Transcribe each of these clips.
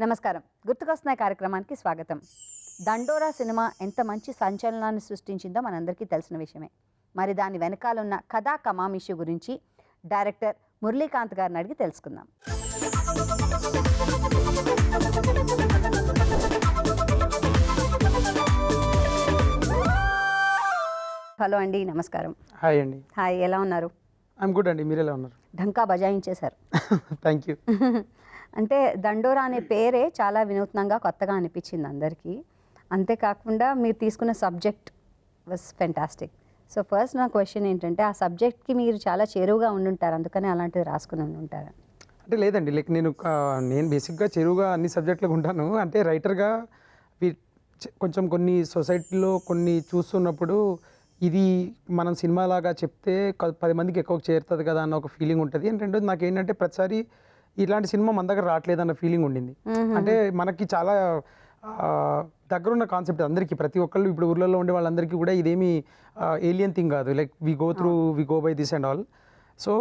నమస్కారం. గుర్తుకొస్తున్న కార్యక్రమానికి స్వాగతం. దండోరా సినిమా ఎంత మంచి సంచలనాన్ని సృష్టించిందో మనందరికీ తెలిసిన విషయమే. మరి దాని వెనకాల ఉన్న కథా కమామిషు గురించి డైరెక్టర్ మురళీకాంత్ గారిని అడిగి తెలుసుకుందాం. హలో అండి, నమస్కారం. హాయ్ అండి. హాయ్, ఎలా ఉన్నారు? ఐఎమ్ గుడ్ అండి, మీరు ఎలా ఉన్నారు? ఢంకా బజాయించేశారు. Thank you. అంటే దండోరా అనే పేరే చాలా వినూత్నంగా కొత్తగా అనిపించింది అందరికీ. అంతేకాకుండా మీరు తీసుకున్న subject was fantastic. So first నా క్వశ్చన్ ఏంటంటే, ఆ సబ్జెక్ట్కి మీరు చాలా చేరువుగా ఉండుంటారు, అందుకని అలాంటిది రాసుకుని ఉండుంటారు. అంటే లేదండి, లైక్ నేను బేసిక్గా చెరువుగా అన్ని సబ్జెక్టులకు ఉంటాను. అంటే రైటర్గా కొంచెం కొన్ని సొసైటీలో కొన్ని చూస్తున్నప్పుడు ఇది మనం సినిమాలాగా చెప్తే 10 మందికి ఎక్కువ చేరుతుంది కదా అన్న ఒక ఫీలింగ్ ఉంటుంది. ఏంటంటే నాకేంటంటే ప్రతిసారి ఇలాంటి సినిమా మన దగ్గర రావట్లేదన్న ఫీలింగ్ ఉండింది. అంటే మనకి చాలా దగ్గరున్న కాన్సెప్ట్ అందరికీ, ప్రతి ఒక్కళ్ళు ఇప్పుడు ఊర్లలో ఉండే వాళ్ళందరికీ కూడా ఇదేమి ఏలియన్ థింగ్ కాదు. Like we go by this and all. So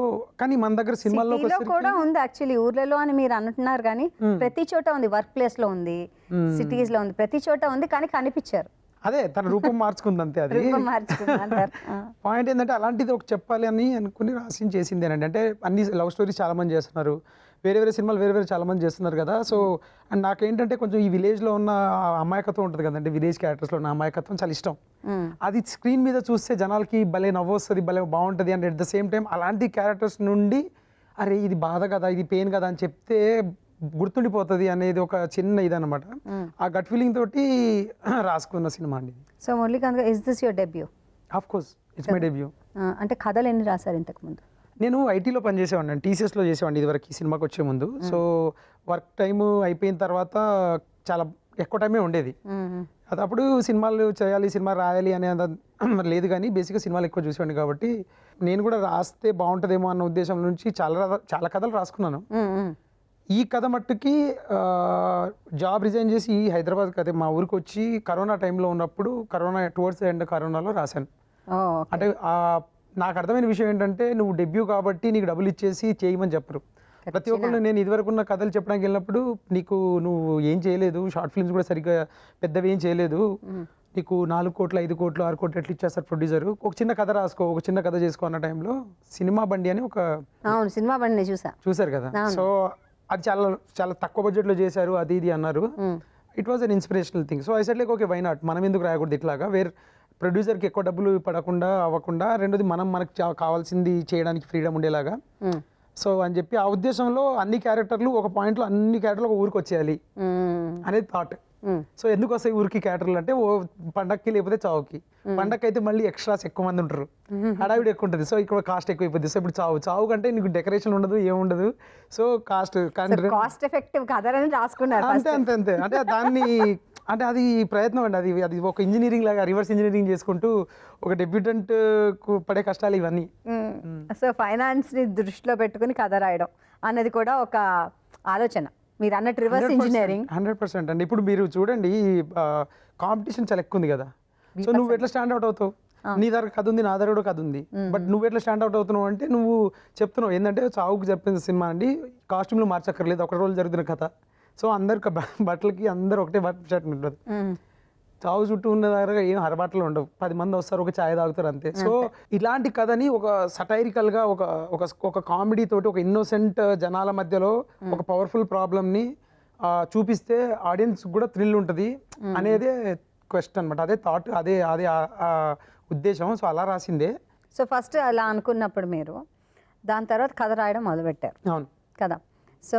కానీ మన దగ్గర సినిమాల్లో కూడా ఉంది యాక్చువల్లీ. ఊర్లలో అని మీరు అంటున్నారు కానీ ప్రతి చోట ఉంది. వర్క్ ప్లేస్ లో ఉంది, సిటీస్ లో ఉంది, ప్రతి చోట ఉంది, కానీ కనిపించారు. అదే తన రూపం మార్చుకుంది అంతే. అది పాయింట్ ఏంటంటే అలాంటిది ఒక చెప్పాలి అని అనుకుని రాసి చేసింది ఏంటంటే, అంటే అన్ని లవ్ స్టోరీస్ చాలా మంది చేస్తున్నారు, వేరే వేరే సినిమాలు వేరే చాలా మంది చేస్తున్నారు కదా. సో అండ్ నాకేంటంటే కొంచెం ఈ విలేజ్లో ఉన్న అమాయకత్వం ఉంటుంది కదండి, విలేజ్ క్యారెక్టర్స్లో ఉన్న అమాయకత్వం చాలా ఇష్టం. అది స్క్రీన్ మీద చూస్తే జనాలకి భలే నవ్వు వస్తుంది, భలే బాగుంటుంది. And at the same time అలాంటి క్యారెక్టర్స్ నుండి అరే ఇది బాధ కదా, ఇది పెయిన్ కదా అని చెప్తే గుర్తుండిపోతుంది అనేది ఒక చిన్న ఇదన్నమాట. ఆ గట్ ఫీలింగ్ తోటి రాసుకున్న సినిమా అండి. So Muralikanth, is this your debut? Of course it's my debut. అంటే కథలు ఎన్ని రాశారు ఇంతకుముందు? నేను ఐటీలో పనిచేసేవాడిని, టీసీఎస్లో చేసేవాడిని ఇదివరకు ఈ సినిమాకి వచ్చే ముందు. సో వర్క్ టైము అయిపోయిన తర్వాత చాలా ఎక్కువ టైమే ఉండేది. అది అప్పుడు సినిమాలు చేయాలి, సినిమా రాయాలి అనే లేదు, కానీ బేసిక్గా సినిమాలు ఎక్కువ చూసేవాడిని కాబట్టి నేను కూడా రాస్తే బాగుంటుందేమో అన్న ఉద్దేశం నుంచి చాలా కథలు రాసుకున్నాను. ఈ కథ మట్టుకి జాబ్ రిజైన్ చేసి హైదరాబాద్ కథ మా ఊరికి వచ్చి కరోనా టైంలో ఉన్నప్పుడు, కరోనా టువర్డ్స్ ఎండ్ కరోనాలో రాశాను. అంటే నాకు అర్థమైన విషయం ఏంటంటే, నువ్వు డెబ్యూ కాబట్టి నీకు డబ్బులు ఇచ్చేసి చేయమని చెప్పరు. ప్రతి ఒక్కళ్ళు నేను ఇదివరకు ఉన్న కథలు చెప్పడానికి వెళ్ళినప్పుడు, నువ్వు ఏం చేయలేదు, షార్ట్ ఫిల్మ్స్ కూడా సరిగ్గా పెద్దవి ఏం చేయలేదు, నీకు 4 కోట్లు 5 కోట్లు 6 కోట్లు ఎట్లా ఇచ్చేస్తారు ప్రొడ్యూసర్, ఒక చిన్న కథ రాసుకో, ఒక చిన్న కథ చేసుకో అన్న టైంలో సినిమా బండి అని ఒక సినిమా బండి చూసారు కదా. సో అది చాలా చాలా తక్కువ బడ్జెట్లో చేశారు, అది ఇది అన్నారు. It was an inspirational thing. So I said like okay, why not, మనం ఎందుకు రాయకూడదు ఇట్లాగా, ప్రొడ్యూసర్కి ఎక్కువ డబ్బులు పడకుండా అవ్వకుండా, రెండోది మనకు కావాల్సింది చేయడానికి ఫ్రీడమ్ ఉండేలాగా. సో అని చెప్పి ఆ ఉద్దేశంలో అన్ని క్యారెక్టర్లు ఒక పాయింట్లో అన్ని క్యారెక్టర్లు ఒక ఊరికి వచ్చేయాలి అనేది థాట్. సో ఎందుకు వస్తాయి ఊరికి క్యారెక్టర్లు అంటే, ఓ పండక్కి లేకపోతే చావుకి. పండక్కి అయితే మళ్ళీ ఎక్స్ట్రాస్ ఎక్కువ మంది ఉంటారు, హడావిడి ఎక్కువ ఉంటుంది. సో ఇక్కడ కాస్ట్ ఎక్కువ అయిపోద్ది. సో ఇప్పుడు చావు కంటే నీకు డెకరేషన్ ఉండదు, ఏముండదు. సో కాస్ట్ ఎఫెక్టివ్ కథలని రాసుకున్నారు అంతే. అంటే దాన్ని అంటే అది ప్రయత్నం అండి, అది ఒక ఇంజనీరింగ్ లాగా రివర్స్ ఇంజనీరింగ్ చేసుకుంటూ ఒక డెబ్యూటెంట్ పడే కష్టాలు ఇవన్నీ. సో ఫైనాన్స్ ని దృష్టిలో పెట్టుకుని కథ రాయడం అన్నది కూడా ఒక ఆలోచన. మీరు అన్నట్టు రివర్స్ ఇంజనీరింగ్ 100% అండి. ఇప్పుడు మీరు చూడండి, కాంపిటీషన్ చాలా ఎక్కువ ఉంది కదా. సో నువ్వు ఎట్లా స్టాండ్ అవుట్ అవుతావు? నీ దగ్గర కథ ఉంది, నా దగ్గర కూడా కథ ఉంది, బట్ నువ్వు ఎట్లా స్టాండ్ అవుట్ అవుతున్నావు అంటే, నువ్వు చెప్తున్నావు ఏంటంటే చావుకు చెప్పిన సినిమా అండి, కాస్ట్యూమ్లు మార్చక్కర్లేదు, ఒక రోజు జరుగుతున్న కథ. సో అందరికి బట్టలకి అందరు ఒకటే షర్ట్ ఉంటుంది. చావు చుట్టూ ఉన్న దగ్గర ఏం హరబాటలు ఉండవు, 10 మంది వస్తారు, ఒక ఛాయ్ తాగుతారు అంతే. సో ఇలాంటి కథని ఒక సటైరికల్గా ఒక కామెడీ తోటి, ఒక ఇన్నోసెంట్ జనాల మధ్యలో ఒక పవర్ఫుల్ ప్రాబ్లమ్ని చూపిస్తే ఆడియన్స్ కూడా థ్రిల్ ఉంటుంది అనేదే క్వశ్చన్ అనమాట. అదే థాట్, అదే ఉద్దేశం. సో అలా రాసిందే. సో ఫస్ట్ అలా అనుకున్నప్పుడు మీరు దాని తర్వాత కథ రాయడం మొదలుపెట్టారు. అవును కదా. సో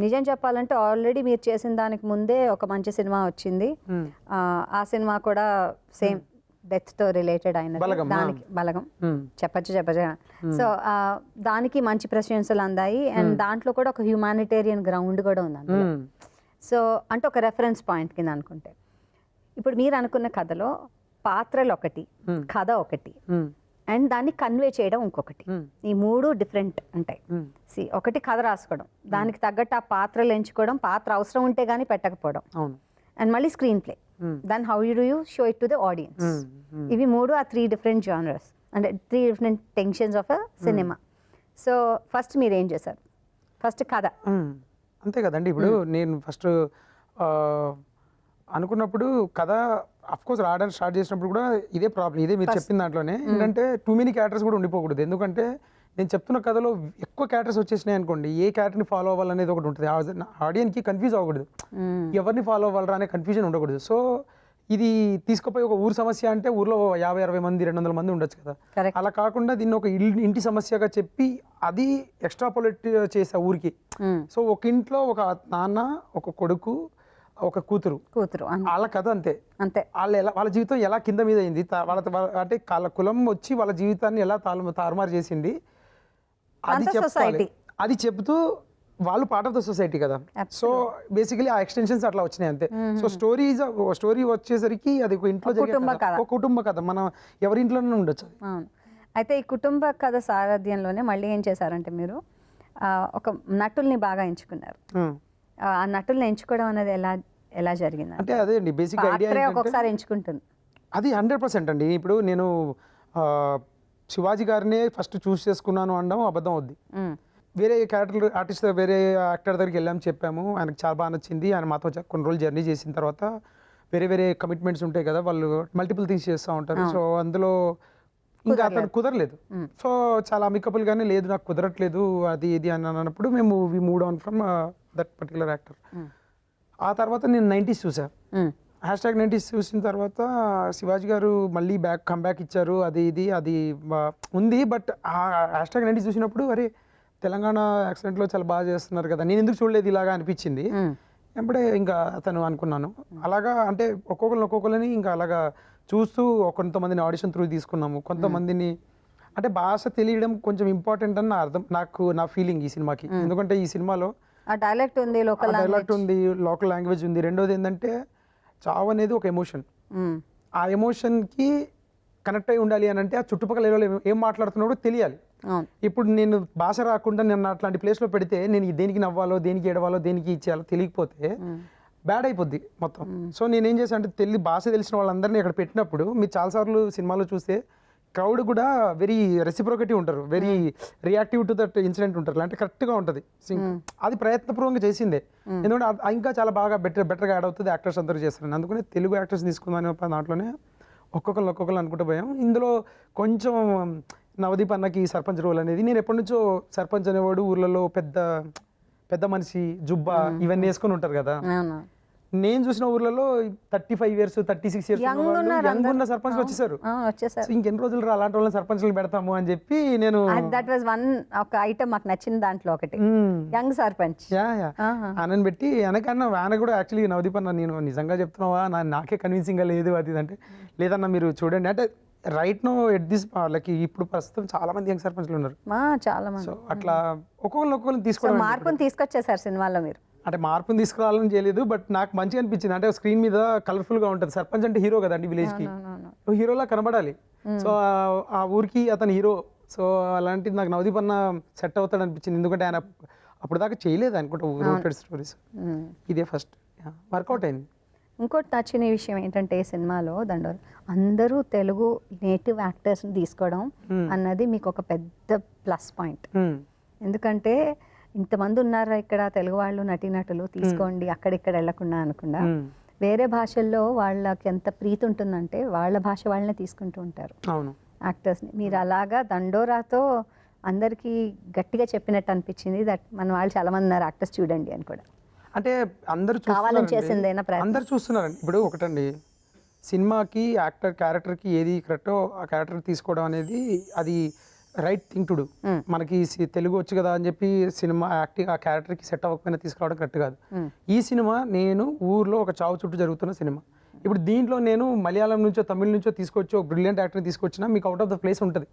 నిజం చెప్పాలంటే ఆల్రెడీ మీరు చేసిన దానికి ముందే ఒక మంచి సినిమా వచ్చింది. ఆ సినిమా కూడా సేమ్ డెత్తో రిలేటెడ్ అయినది, దానికి బలగం చెప్పచ్చు. సో దానికి మంచి ప్రశంసలు అందాయి. అండ్ దాంట్లో కూడా ఒక హ్యూమానిటేరియన్ గ్రౌండ్ కూడా ఉంది. సో అంటే ఒక రెఫరెన్స్ పాయింట్ కింద అనుకుంటే, ఇప్పుడు మీరు అనుకున్న కథలో పాత్రలు ఒకటి, కథ ఒకటి, అండ్ దాన్ని కన్వే చేయడం ఇంకొకటి. ఈ 3 డిఫరెంట్ ఉంటాయి. ఒకటి కథ రాసుకోవడం, దానికి తగ్గట్టు ఆ పాత్రలు ఎంచుకోవడం, పాత్ర అవసరం ఉంటే గానీ పెట్టకపోవడం, అండ్ మళ్ళీ screenplay, then how you do you show it to the audience. ఇవి 3 ఆ 3 డిఫరెంట్ జానర్స్, అంటే 3 different tensions of a cinema. So first మీరు ఏం చేశారు? ఫస్ట్ కథ అంతే కదండి. ఇప్పుడు నేను ఫస్ట్ అనుకున్నప్పుడు కథ అఫ్కోర్స్ రావడానికి స్టార్ట్ చేసినప్పుడు కూడా ఇదే ప్రాబ్లం, ఇదే మీరు చెప్పిన దాంట్లోనే ఏంటంటే టూ మెనీ క్యారెక్టర్స్ కూడా ఉండిపోకూడదు. ఎందుకంటే నేను చెప్తున్న కథలో ఎక్కువ క్యారెక్టర్స్ వచ్చేసినాయి అనుకోండి, ఏ క్యారెక్టర్ని ఫాలో అవ్వాలనేది ఒకటి ఉంటుంది, ఆడియన్స్కి కన్ఫ్యూజ్ అవ్వకూడదు, ఎవరిని ఫాలో అవ్వాలరా అనే కన్ఫ్యూజన్ ఉండకూడదు. సో ఇది తీసుకుపోయి ఒక ఊరు సమస్య అంటే ఊర్లో 50-60 మంది 200 మంది ఉండొచ్చు కదా, అలా కాకుండా దీన్ని ఒక ఇంటి సమస్యగా చెప్పి అది ఎక్స్ట్రాపోలేట్ చేసా ఊరికి. సో ఒక ఇంట్లో ఒక నాన్న, ఒక కొడుకు, ఒక కూతురు వాళ్ళ కథ అంతే. వాళ్ళ జీవితం ఎలా కింద మీద అయింది, అంటే వాళ్ళ కులం వచ్చి వాళ్ళ జీవితాన్ని ఎలా తారుమారు చేసింది అది చెప్పాలి. అది చెప్తూ వాళ్ళు పార్ట్ ఆఫ్ ద సొసైటీ కదా. సో బేసికలీ ఆ ఎక్స్టెన్షన్స్ అట్లా వచ్చినాయి అంతే. సో స్టోరీ వచ్చేసరికి అది ఒక ఇంట్లో ఒక కుటుంబ కథ, మనం ఎవరి ఇంట్లోనే ఉండొచ్చు. అయితే ఈ కుటుంబ కథ సారథ్యంలోనే మళ్ళీ ఏం చేశారంటే మీరు ఒక నటుల్ని బాగా ఎంచుకున్నారు. ఆ నటుల్ని ఎంచుకోవడం అనేది ఎలా జరిగింది అంటే అదే అండి బేసిక్ ఐడియా. ఒక్కొక్కసారి ఎంచుకుంటుంది అది 100% అండి. ఇప్పుడు నేను శివాజీ గారినే ఫస్ట్ చూస్ చేసుకున్నాను అనడం అబద్ధం అవుద్ది. వేరే ఆర్టిస్ట్ వేరే యాక్టర్ దగ్గరికి వెళ్ళాము, చెప్పాము, ఆయనకు చాలా బాగా నచ్చింది. ఆయన మాతో కొన్ని రోజులు జర్నీ చేసిన తర్వాత వేరే కమిట్మెంట్స్ ఉంటాయి కదా, వాళ్ళు మల్టిపుల్ థింగ్స్ చేస్తూ ఉంటారు. సో అందులో ఇంకా అతను కుదరలేదు. సో చాలా అమికబుల్గానే లేదు నాకు కుదరట్లేదు అది ఇది అని అన్నప్పుడు మేము we move on from that particular actor. ఆ తర్వాత నేను 90s చూసాను, #90s చూసిన తర్వాత శివాజీ గారు మళ్ళీ కమ్బ్యాక్ ఇచ్చారు, అది ఉంది. బట్ ఆ #90s చూసినప్పుడు అరే తెలంగాణ యాక్సిడెంట్లో చాలా బాగా చేస్తున్నారు కదా, నేను ఎందుకు చూడలేదు ఇలాగా అనిపించింది. అప్పుడే ఇంకా అతను అనుకున్నాను. అలాగా అంటే ఒక్కొక్కరిని ఇంకా అలాగా చూస్తూ కొంతమందిని ఆడిషన్ త్రూ తీసుకున్నాము, కొంతమందిని అంటే భాష తెలియడం కొంచెం ఇంపార్టెంట్ అని నా ఫీలింగ్ ఈ సినిమాకి. ఎందుకంటే ఈ సినిమాలో డైలెక్ట్ ఉంది, లోకల్ లాంగ్వేజ్ ఉంది. రెండోది ఏంటంటే చావు అనేది ఒక ఎమోషన్, ఆ ఎమోషన్కి కనెక్ట్ అయి ఉండాలి అని అంటే ఆ చుట్టుపక్కల ఏం మాట్లాడుతున్నాడో తెలియాలి. ఇప్పుడు నేను భాష రాకుండా నేను అట్లాంటి ప్లేస్లో పెడితే నేను దేనికి నవ్వాలో, దేనికి ఏడవాలో, దేనికి ఇచ్చేయాలో తెలియకపోతే బ్యాడ్ అయిపోద్ది మొత్తం. సో నేనేం చేశాను అంటే భాష తెలిసిన వాళ్ళందరినీ ఇక్కడ పెట్టినప్పుడు మీరు చాలాసార్లు సినిమాలో చూస్తే క్రౌడ్ కూడా వెరీ రెసిప్రోకేటివ్ ఉంటారు, very reactive to that incident ఉంటారు, అంటే కరెక్ట్గా ఉంటుంది. అది ప్రయత్నపూర్వకంగా చేసిందే, ఎందుకంటే ఇంకా చాలా బాగా బెటర్గా యాడ్ అవుతుంది, యాక్టర్స్ అందరూ చేస్తారు. అందుకనే తెలుగు యాక్టర్స్ తీసుకుందామని దాంట్లోనే ఒక్కొక్కరు అనుకుంటూ పోయాం. ఇందులో కొంచెం నవదీప్ అన్నకి సర్పంచ్ రోల్ అనేది, నేను ఎప్పటి నుంచో సర్పంచ్ అనేవాడు ఊర్లలో పెద్ద మనిషి జుబ్బా ఇవన్నీ వేసుకొని ఉంటారు కదా, నేను చూసిన ఊర్లలో 35 years 36 years యంగ్ ఉన్న సర్పంచ్ వచ్చేసారు. ఇంకెన్ని రోజులు అలాంటి వాళ్ళని సర్పంచ్లు పెడతాము అని చెప్పి నేను ఒక ఐటమ్ మాకు నచ్చిన దాంట్లో ఒకటి యంగ్ సర్పంచ్ ఆయనని పెట్టి ఆయన కూడా యాక్చువల్లీ నవదీప్ అన్న నేను నిజంగా చెప్తున్నావా, నాకే కన్విన్సింగ్ గా లేదు అది అంటే, లేదన్నా మీరు చూడండి అంటే right now at this like ఇప్పుడు ప్రస్తుతం చాలా మంది యంగ్ సర్పంచ్లు ఉన్నారు, చాలా మంది. సో అట్లా ఒక్కొక్కరిని తీసుకోవడం మార్పుని తీసుకొచ్చేసారు సినిమాలో మీరు. అంటే మార్పుని తీసుకురావాలని చేయలేదు, బట్ నాకు మంచిగా అనిపించింది. అంటే స్క్రీన్ మీద కలర్ఫుల్గా ఉంటుంది. సర్పంచ్ అంటే హీరో కదండి, విలేజ్కి హీరోలా కనబడాలి. సో ఆ ఊరికి అతను హీరో. సో అలాంటిది నాకు నవదీప్ అన్న సెట్ అవుతాడు అనిపించింది, ఎందుకంటే ఆయన అప్పుడు దాకా చేయలేదు అనుకుంటా రోటెడ్ స్టోరీస్, ఇదే ఫస్ట్ వర్కౌట్ అయింది. ఇంకోటి నచ్చిన విషయం ఏంటంటే ఈ సినిమాలో దండోర అందరూ తెలుగు నేటివ్ యాక్టర్స్ని తీసుకోవడం అన్నది మీకు ఒక పెద్ద ప్లస్ పాయింట్. ఎందుకంటే ఇంతమంది ఉన్నారు ఇక్కడ తెలుగు వాళ్ళు నటీనటులు, తీసుకోండి అక్కడిక్కడ వెళ్ళకుండా అనకుండా వేరే భాషల్లో వాళ్ళకి ఎంత ప్రీతి ఉంటుందంటే వాళ్ళ భాష వాళ్ళనే తీసుకుంటూ ఉంటారు యాక్టర్స్ని. మీరు అలాగా దండోరాతో అందరికీ గట్టిగా చెప్పినట్టు అనిపించింది దట్ మన వాళ్ళు చాలా మంది ఉన్నారు యాక్టర్స్ చూడండి అని కూడా. అంటే అందరూ అందరు చూస్తున్నారండి. ఇప్పుడు ఒకటండి, సినిమాకి క్యారెక్టర్కి ఏది కరెక్టో ఆ క్యారెక్టర్ తీసుకోవడం అనేది అది రైట్ థింగ్ టు డూ. మనకి తెలుగు వచ్చు కదా అని చెప్పి సినిమా ఆ క్యారెక్టర్కి సెట్ అవ్వకపోయినా తీసుకురావడం కరెక్ట్ కాదు. ఈ సినిమా నేను ఊర్లో ఒక చావు చుట్టూ జరుగుతున్న సినిమా. ఇప్పుడు దీంట్లో నేను మలయాళం నుంచో తమిళ నుంచో తీసుకొచ్చి ఒక బ్రిలియంట్ యాక్టర్ని తీసుకొచ్చినా మీకు అవుట్ ఆఫ్ ద ప్లేస్ ఉంటుంది,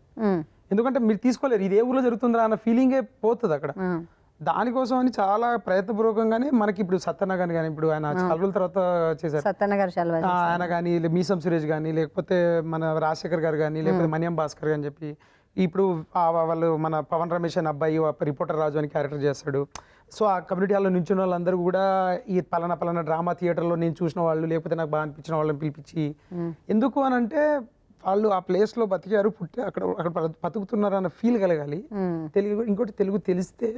ఎందుకంటే మీరు తీసుకోలేరు, ఇది ఏ ఊర్లో జరుగుతుందా అన్న ఫీలింగే పోతుంది అక్కడ. దానికోసం అని చాలా ప్రయత్నపూర్వకంగానే మనకి ఇప్పుడు సత్యనగర్ కానీ, ఇప్పుడు ఆయన చాలా రోజుల తర్వాత చేశారు, ఆయన కానీ మీసం సురేష్ కానీ, లేకపోతే మన రాజశేఖర్ గారు కానీ, లేకపోతే మణియం భాస్కర్ అని చెప్పి, ఇప్పుడు వాళ్ళు మన పవన్ రమేష్ అని అబ్బాయి రిపోర్టర్ రాజు అని క్యారెక్టర్ చేస్తాడు. సో ఆ కమ్యూనిటీ హాల్లో నించున్న వాళ్ళందరూ కూడా ఈ పలానా డ్రామా థియేటర్లో నేను చూసిన వాళ్ళు, లేకపోతే నాకు బాగా అనిపించిన వాళ్ళని పిలిపించి, ఎందుకు అని అంటే వాళ్ళు ఆ ప్లేస్లో బతికారు, అక్కడ బతుకుతున్నారు అన్న ఫీల్ కలగాలి. ఇంకోటి తెలుగు తెలిస్తే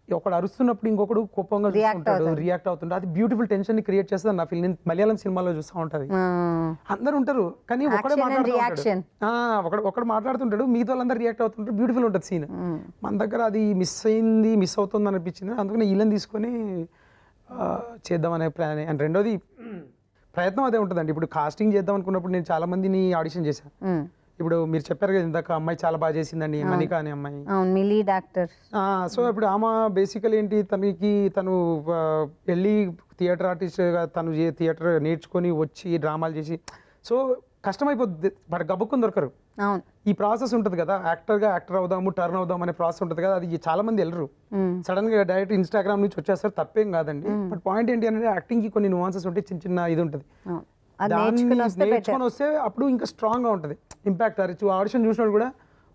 ఒకడు అరుస్తున్నప్పుడు ఇంకొకడు కోపంగా చూస్తుంటాడు, రియాక్ట్ అవుతుంటాడు. అది బ్యూటిఫుల్ టెన్షన్ ని క్రియేట్ చేస్తుంది నా ఫీల్. నేను మలయాళం సినిమాలో చూస్తూ ఉంటది, అందరు ఉంటారు కానీ ఒకడే మాట్లాడుతుంటాడు, ఒకడు మాట్లాడుతుంటాడు, మిగతా వాళ్ళందరూ రియాక్ట్ అవుతుంటారు. బ్యూటిఫుల్ ఉంటుంది సీన్. మన దగ్గర అది మిస్ అవుతుంది అనిపించింది. అందుకని వీళ్ళని తీసుకొని చేద్దామనే ప్లాన్. అండ్ రెండోది ప్రయత్నం అదే ఉంటుందండి. ఇప్పుడు కాస్టింగ్ చేద్దాం అనుకున్నప్పుడు నేను చాలా మందిని ఆడిషన్ చేశాను. ఇప్పుడు మీరు చెప్పారు కదా ఇందాక, అమ్మాయి చాలా బాగా చేసిందండి, మనిక అనే అమ్మాయి లీడ్ యాక్టర్. సో ఇప్పుడు ఆమె బేసికల్ ఏంటి, తను వెళ్ళి థియేటర్ ఆర్టిస్ట్గా తను థియేటర్ నేర్చుకొని వచ్చి డ్రామాలు చేసి, సో కష్టమైపోద్ది, బట్ గబుక్కుని దొరకరు. ఈ ప్రాసెస్ ఉంటుంది కదా, యాక్టర్ అవుదాము, టర్న్ అవుదాం అనే ప్రాసెస్ ఉంటుంది కదా, అది చాలా మంది వెళ్ళరు. సడన్ గా డైరెక్ట్ ఇన్స్టాగ్రామ్ నుంచి వచ్చేస్తారు, తప్పేం కాదండి. బట్ పాయింట్ ఏంటి అంటే యాక్టింగ్ కి కొన్ని nuances ఉంటాయి, చిన్న చిన్న ఇది ఉంటుంది. నేర్చుకొని వస్తే అప్పుడు ఇంకా స్ట్రాంగ్ గా ఉంటుంది ఇంపాక్ట్. ఆడిషన్ చూసినప్పుడు కూడా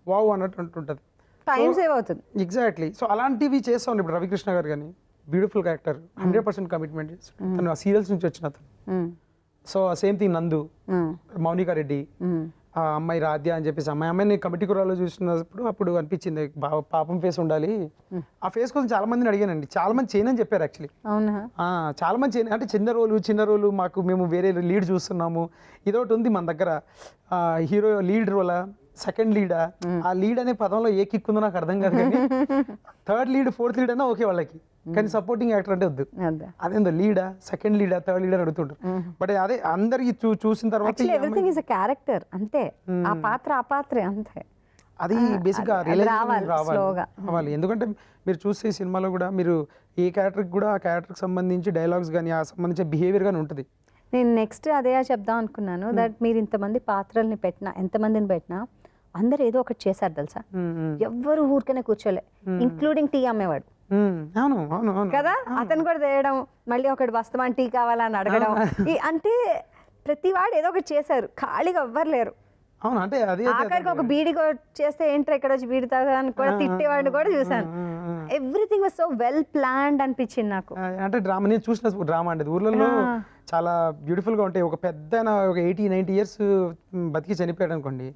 వావ్ అన్నట్టు ఉంటుంది, టైం సేవ్ అవుతుంది. ఎగ్జాక్ట్లీ. సో అలాంటివి చేస్తా ఉండే. ఇప్పుడు రవికృష్ణ గారు కానీ బ్యూటిఫుల్ క్యారెక్టర్, 100% కమిట్మెంట్. తను ఆ సీరియల్స్ నుంచి వచ్చిన అతను. సో సేమ్ థింగ్ నందు, మౌనికా రెడ్డి, ఆ అమ్మాయి రాధ్య అని చెప్పేసి అమ్మాయిని కమిటీ కుర్రాలో చూసినప్పుడు అప్పుడు అనిపించింది పాపం ఫేస్ ఉండాలి. ఆ ఫేస్ కోసం చాలా మందిని అడిగానండి, చాలా మంది చేయనని చెప్పారు యాక్చువల్లీ. చాలా మంది చేయను అంటే చిన్న రోలు మేము వేరే లీడ్ చూస్తున్నాము, ఇదొకటి ఉంది మన దగ్గర. హీరో లీడ్ రోలా, సెకండ్ లీడా, ఆ లీడ్ అనే పదంలో ఏ కిక్ ఉందో నాకు అర్థం కాదు, కానీ థర్డ్ లీడ్, ఫోర్త్ లీడ్ అన్నా ఓకే వాళ్ళకి, కానీ సపోర్టింగ్ యాక్టర్ అంటే వద్దు. అదేందో లీడా, సెకండ్ లీడా, థర్డ్ లీడర్ అడుగుతుంటారు. బట్ అదే అందరికి చూసిన తర్వాత ఎవ్రీథింగ్ ఇస్ ఎ క్యారెక్టర్ అంతే, ఆ పాత్రే అంతే. అది బేసిక్గా రావాలి. ఎందుకంటే మీరు చూస్తే ఈ సినిమాలో కూడా మీరు ఏ క్యారెక్టర్కి కూడా ఆ క్యారెక్టర్కి సంబంధించి డైలాగ్స్ కానీ ఆ సంబంధించిన బిహేవియర్ కానీ ఉంటుంది. నేను నెక్స్ట్ అదే చెప్దాం అనుకున్నాను, దట్ మీరు ఇంతమంది పాత్రల్ని పెట్టినా, ఎంతమందిని పెట్టినా అందరు ఏదో ఒకటి చేశారు తెలుసా. ఎవ్వరు ఊరికనే కూర్చోలే, ఇంక్లూడింగ్ టీ అమ్మేవాడు కదా, అతను కూడా తేయడం, మళ్ళీ ఒకటి వస్తామని టీ కావాలని అడగడం, అంటే ప్రతి వాడు ఏదో ఒకటి చేశారు, ఖాళీగా ఎవ్వరు లేరు. ఆఖరికి ఒక బీడి చేస్తే ఏంట్రా ఇక్కడ వచ్చి బీడి తాగడానికి కూడా తిట్టేవాడిని కూడా చూసాను. Everything was so well planned అనిపించింది నాకు. అంటే డ్రామా నేను చూసిన డ్రామా అంటే ఊర్లలో చాలా బ్యూటిఫుల్ గా ఉంటాయి. ఒక పెద్ద ఒక 80-90 years బతికి చనిపోయాడు అనుకోండి,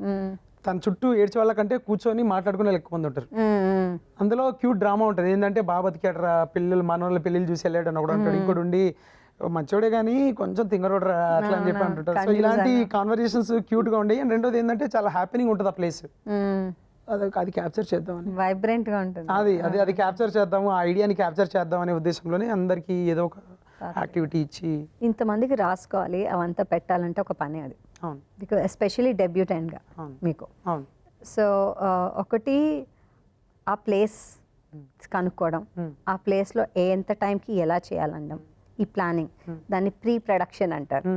తన చుట్టూ ఏడ్చే వాళ్ళకంటే కూర్చొని మాట్లాడుకునే ఎక్కువ మంది ఉంటారు. అందులో క్యూట్ డ్రామా ఉంటుంది. ఏంటంటే బాగా బతికాడరా, పిల్లలు మనోళ్ళ పెళ్ళిళ్ళు చూసి వెళ్ళాడు అని ఒకడు అంటాడు, ఇంకోటి ఉండి మంచోడే కానీ కొంచెం తింగరోడరా అట్లా అని చెప్పి అంటుంటారు. సో ఇలాంటి కాన్వర్జేషన్స్ క్యూట్ గా ఉండేవి. అండ్ రెండోది ఏంటంటే చాలా హ్యాపీనింగ్ ఉంటుంది ఆ ప్లేస్. అది క్యాప్చర్ చేద్దామని, వైబ్రెంట్ గా ఉంటుంది. అది క్యాప్చర్ చేద్దాము, ఆ ఐడియాని క్యాప్చర్ చేద్దాం అనే ఉద్దేశంలోనే అందరికి ఏదో ఒక యాక్టివిటీ ఇచ్చి ఇంతమందికి రాసుకోవాలి, అవంతా పెట్టాలంటే ఒక పని అది. బికాజ్ ఎస్పెషలీ డెబ్యూటెంట్ గా మీకు. సో ఒకటి ఆ ప్లేస్ కనుక్కోవడం, ఆ ప్లేస్ లో ఎంత టైంకి ఎలా చేయాలనడం, ఈ ప్లానింగ్, దాన్ని ప్రీ ప్రొడక్షన్ అంటారు.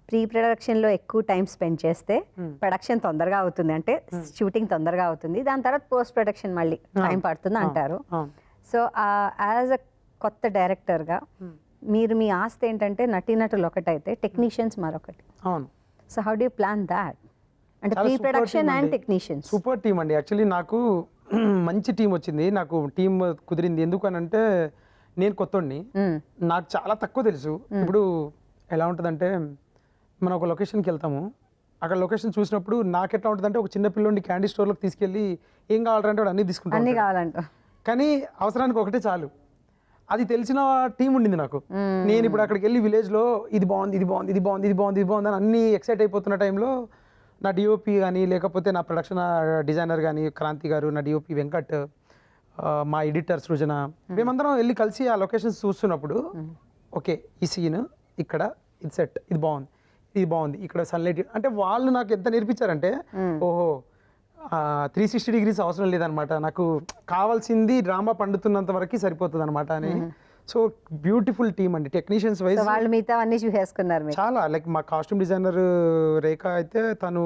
ప్రీ ప్రొడక్షన్ లో ఎక్కువ టైం స్పెండ్ చేస్తే ప్రొడక్షన్ తొందరగా అవుతుంది, అంటే షూటింగ్ తొందరగా అవుతుంది. దాని తర్వాత పోస్ట్ ప్రొడక్షన్ మళ్ళీ టైం పడుతుంది అంటారు. సో యాజ్ అ కొత్త డైరెక్టర్గా మీరు మీ ఆస్తి ఏంటంటే నటీనటులు ఒకటైతే టెక్నీషియన్స్ మరొకటి. So how do you plan that? అంటే pre production and technicians. Super team అండి. యాక్చువల్లీ నాకు మంచి టీం వచ్చింది, నాకు టీం కుదిరింది. ఎందుకనంటే నేను కొత్తోడిని, నాకు చాలా తక్కువ తెలుసు. ఇప్పుడు ఎలా ఉంటుందంటే మనం ఒక లొకేషన్కి వెళ్తాము, అక్కడ లొకేషన్ చూసినప్పుడు నాకు ఎట్లా ఉంటుందంటే ఒక చిన్న పిల్లోని క్యాండీ స్టోర్లోకి తీసుకెళ్ళి ఏం కావాలంటే వాడు అన్నీ తీసుకుంటాను, కానీ అవసరానికి ఒకటే చాలు. అది తెలిసిన టీం ఉండింది నాకు. నేను ఇప్పుడు అక్కడికి వెళ్ళి విలేజ్లో ఇది బాగుంది, ఇది బాగుంది, ఇది బాగుంది, ఇది బాగుంది, ఇది బాగుంది అని అన్నీ ఎక్సైట్ అయిపోతున్న టైంలో నా డిఓపి కానీ లేకపోతే నా ప్రొడక్షన్ డిజైనర్ కానీ క్రాంతి గారు, నా డిఓపి వెంకట్, మా ఎడిటర్ సృజన, మేమందరం వెళ్ళి కలిసి ఆ లొకేషన్స్ చూస్తున్నప్పుడు ఓకే ఈ సీన్ ఇక్కడ, ఇది సెట్, ఇది బాగుంది, ఇది బాగుంది, ఇక్కడ సన్లైట్, అంటే వాళ్ళు నాకు ఎంత నేర్పించారంటే ఓహో 360 degrees అవసరం లేదనమాట, నాకు కావాల్సింది డ్రామా పండుతున్నంత వరకు సరిపోతుంది అనమాట అని. సో బ్యూటిఫుల్ టీమ్ అండి. టెక్నీషియన్స్ వైజ్ వాళ్ళు మిగతా అన్ని చూసేసుకున్నారు చాలా. లైక్ మా కాస్ట్యూమ్ డిజైనర్ రేఖ అయితే తను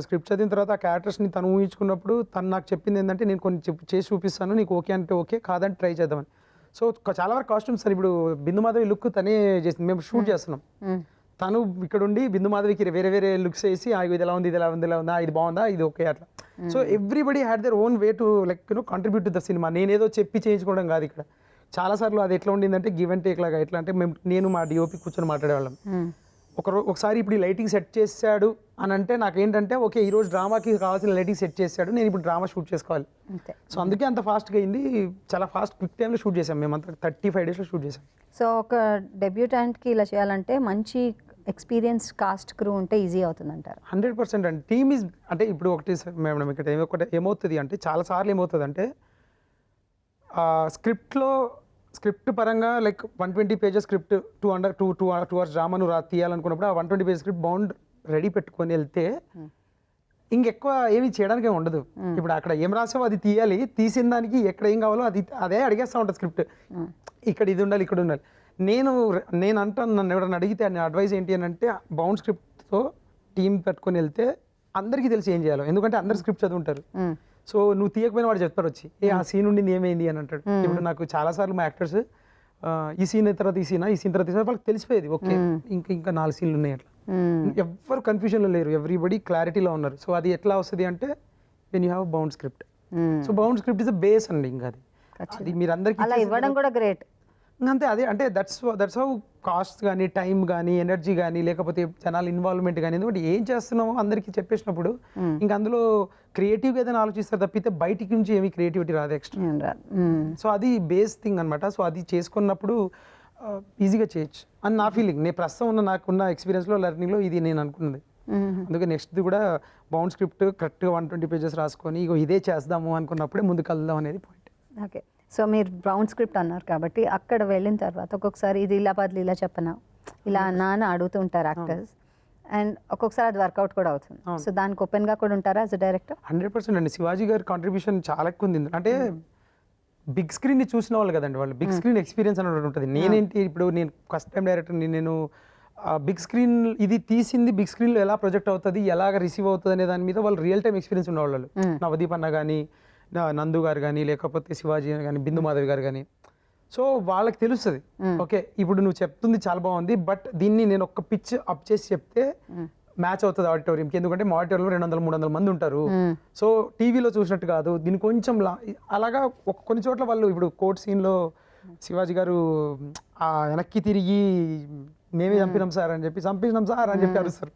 స్క్రిప్ట్ చదివిన తర్వాత ఆ క్యారెక్టర్స్ని తను ఊహించుకున్నప్పుడు తను నాకు చెప్పింది ఏంటంటే నేను కొన్ని చేసి చూపిస్తాను, నీకు ఓకే అంటే ఓకే, కాదంటే ట్రై చేద్దామని. సో చాలా వరకు కాస్ట్యూమ్స్ సార్ ఇప్పుడు బిందు మాధవి లుక్ తనే చేసింది, మేము షూట్ చేస్తున్నాం. తను ఇక్కడ ఉండి బిందు మాధవికి వేరే వేరే లుక్స్ వేసి ఇది ఎలా ఉంది, ఇది ఎలా ఉంది, ఇలా ఉందా, ఇది బాగుందా, ఇది ఓకే అట్లా. So everybody had their own way to like contribute to the cinema. నేనేదో చెప్పి చేయించుకోవడం కాదు ఇక్కడ. చాలాసార్లు అది ఎట్లా ఉండిందంటే గివ్ అండ్ టేక్ లాగా. ఎట్లా అంటే నేను మా డిఓపి కూర్చొని మాట్లాడేవాళ్ళం, ఒకసారి ఇప్పుడు ఈ లైటింగ్ సెట్ చేశాడు అని అంటే నాకేంటంటే ఓకే ఈరోజు డ్రామాకి కావాల్సిన లైటింగ్ సెట్ చేశాడు, నేను ఇప్పుడు డ్రామా షూట్ చేసుకోవాలి. అంతే. సో అందుకే అంత ఫాస్ట్గా అయింది, చాలా ఫాస్ట్ క్విక్ టైంలో షూట్ చేసాం మేమంతా, 35 daysలో షూట్ చేసాం. సో ఒక డెబ్యూటాంట్కి ఇలా చేయాలంటే మంచి ఎక్స్పీరియన్స్ కాస్ట్ క్రూ ఉంటే ఈజీ అవుతుంది అంటారు. 100% అండి. టీమ్ ఈజ్ అంటే ఇప్పుడు మేడం ఇక్కడ ఏమవుతుంది అంటే చాలాసార్లు ఏమవుతుంది అంటే స్క్రిప్ట్ పరంగా like 120 pages script 2 hours drama నువ్వు తీయాలనుకున్నప్పుడు ఆ 120 pages స్క్రిప్ట్ బౌండ్ రెడీ పెట్టుకొని వెళ్తే ఇంకెక్కువ ఏమి చేయడానికి ఏమి ఉండదు. ఇప్పుడు అక్కడ ఏం రాసావో అది తీయాలి, తీసిన దానికి ఎక్కడ ఏం కావాలో అదే అడిగేస్తూ ఉంటుంది స్క్రిప్ట్. ఇక్కడ ఇది ఉండాలి, ఇక్కడ ఉండాలి. నేను అంటాను, నన్ను ఎవరైనా అడిగితే అడ్వైస్ ఏంటి అని అంటే బౌండ్ స్క్రిప్ట్తో టీం పెట్టుకొని వెళ్తే అందరికీ తెలిసి ఏం చేయాలో, ఎందుకంటే అందరు స్క్రిప్ట్ చదువుంటారు. సో నువ్వు తీయకపోయినా వాడు చెప్తారు వచ్చి ఆ సీన్ ఉండింది ఏమైంది అని అంటాడు. ఇప్పుడు నాకు చాలాసార్లు మా యాక్టర్స్ ఈ సీన్ తర్వాత ఈ సీన్ తర్వాత వాళ్ళకి తెలిసిపోయేది ఓకే ఇంకా 4 సీన్లు ఉన్నాయి అట్లా. ఎవ్వరు కన్ఫ్యూజన్లో లేరు, ఎవ్రీబడి క్లారిటీలో ఉన్నారు. సో అది ఎట్లా వస్తుంది అంటే when you have bound script. So bound script is the base అండి. ఇంకా అది మీరు అందరికీ అలా ఇవ్వడం కూడా గ్రేట్. అంతే, అదే అంటే దట్స్ హౌ కాస్ట్ కానీ టైం కానీ ఎనర్జీ కానీ లేకపోతే జనాల ఇన్వాల్వ్మెంట్ కానీ, ఎందుకంటే ఏం చేస్తున్నామో అందరికీ చెప్పేసినప్పుడు ఇంకా అందులో క్రియేటివ్గా ఏదైనా ఆలోచిస్తారు తప్పితే బయటికి నుంచి ఏమి క్రియేటివిటీ రాదు ఎక్స్ట్రా. సో అది బేస్ థింగ్ అనమాట. సో అది చేసుకున్నప్పుడు ఈజీగా చేయొచ్చు అని నా ఫీలింగ్. నేను ప్రస్తుతం నాకున్న ఎక్స్పీరియన్స్లో లెర్నింగ్లో ఇది నేను అనుకున్నది. అందుకే నెక్స్ట్ది కూడా బౌండ్ స్క్రిప్ట్ కరెక్ట్గా 120 pages రాసుకొని ఇగో ఇదే చేద్దాము అనుకున్నప్పుడే ముందుకు వెళ్దాం అనేది పాయింట్. ఓకే. సో మీరు బ్రౌన్ స్క్రిప్ట్ అన్నారు కాబట్టి అక్కడ వెళ్ళిన తర్వాత ఒక్కొక్కసారి ఇది ఇలా బదులు ఇలా చెప్పనా ఇలా అన్నా అని అడుగుతూ ఉంటారు యాక్టర్స్, అండ్ ఒక్కొక్కసారి అది వర్కౌట్ కూడా అవుతుంది. సో దానికి ఓపెన్గా కూడా ఉంటారా యాజ్ అ డైరెక్టర్? 100% అండి. శివాజీ గారి కాంట్రిబ్యూషన్ చాలా ఎక్కువ ఉంది. అంటే బిగ్ స్క్రీన్ని చూసిన వాళ్ళు కదండి, వాళ్ళు బిగ్ స్క్రీన్ ఎక్స్పీరియన్స్ అనేది ఉంటుంది. నేనేంటి ఇప్పుడు నేను ఫస్ట్ టైం డైరెక్టర్ని, నేను బిగ్ స్క్రీన్ ఇది తీసింది బిగ్ స్క్రీన్లో ఎలా ప్రొజెక్ట్ అవుతుంది, ఎలాగ రిసీవ్ అవుతుంది అనే దాని మీద వాళ్ళు రియల్ టైం ఎక్స్పీరియన్స్ ఉన్నవాళ్ళు. నవదీప్ అన్న కానీ నందు గారు కానీ లేకపోతే శివాజీ కానీ బిందు మాధవి గారు కానీ. సో వాళ్ళకి తెలుస్తుంది ఓకే ఇప్పుడు నువ్వు చెప్తుంది చాలా బాగుంది, బట్ దీన్ని నేను ఒక్క పిచ్ అప్ చేసి చెప్తే మ్యాచ్ అవుతుంది ఆడిటోరియంకి, ఎందుకంటే మా ఆడిటోరియంలో 200-300 మంది ఉంటారు. సో టీవీలో చూసినట్టు కాదు, దీన్ని కొంచెం అలాగా కొన్ని చోట్ల వాళ్ళు ఇప్పుడు కోర్ట్ సీన్లో శివాజీ గారు వెనక్కి తిరిగి మేమే చంపినాం సార్ అని చెప్పి చంపినాం సార్ అని చెప్పి అరుస్తారు.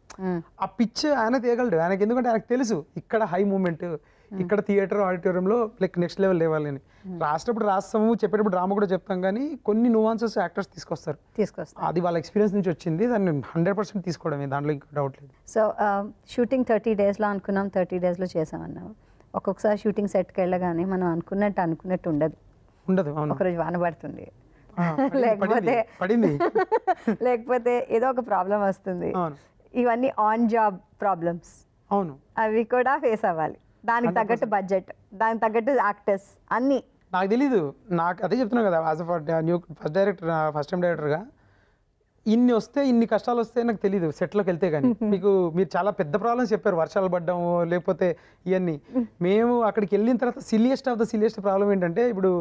ఆ పిచ్ ఆయన తీయగలడు ఆయనకి, ఎందుకంటే ఆయనకు తెలుసు ఇక్కడ హై మూమెంట్, ఇక్కడ థియేటర్ ఆడిటోరియంలో లైక్ నెక్స్ట్ లెవెల్ లేవాలని. రాసేటప్పుడు రాస్తాము, చెప్పేటప్పుడు డ్రామా కూడా చెప్తాం, కానీ కొన్ని నువాన్సెస్ యాక్టర్స్ తీసుకొస్తారు. అది వాళ్ళ ఎక్స్పీరియన్స్ నుంచి వచ్చింది, దాన్ని 100% తీసుకోవడమే, దాంట్లో ఇంకా డౌట్ లేదు. సో షూటింగ్ 30 daysలో అనుకున్నాం, 30 daysలో చేసామన్నాం. ఒక్కొక్కసారి షూటింగ్ సెట్కి వెళ్ళగానే మనం అనుకున్నట్టు ఉండదు. ఒకరోజు వాన పడుతుంది, లేకపోతే ఏదో ఒక ప్రాబ్లం వస్తుంది. ఇవన్నీ ఆన్ జాబ్ ప్రాబ్లమ్స్, అవును, అవి కూడా ఫేస్ అవ్వాలి. దానికి తగ్గట్టు బడ్జెట్, దానికి తగ్గట్టు యాక్టర్స్ అన్నీ. నాకు తెలీదు, నాకు అదే చెప్తున్నాను కదా, యాజ్ న్యూ ఫస్ట్ టైం డైరెక్టర్గా ఇన్ని కష్టాలు వస్తాయి నాకు తెలీదు సెట్లోకి వెళ్తే. కానీ మీరు చాలా పెద్ద ప్రాబ్లమ్స్ చెప్పారు, వర్షాలు పడ్డం లేకపోతే ఇవన్నీ. మేము అక్కడికి వెళ్ళిన తర్వాత silliest of the silliest problem ఏంటంటే, ఇప్పుడు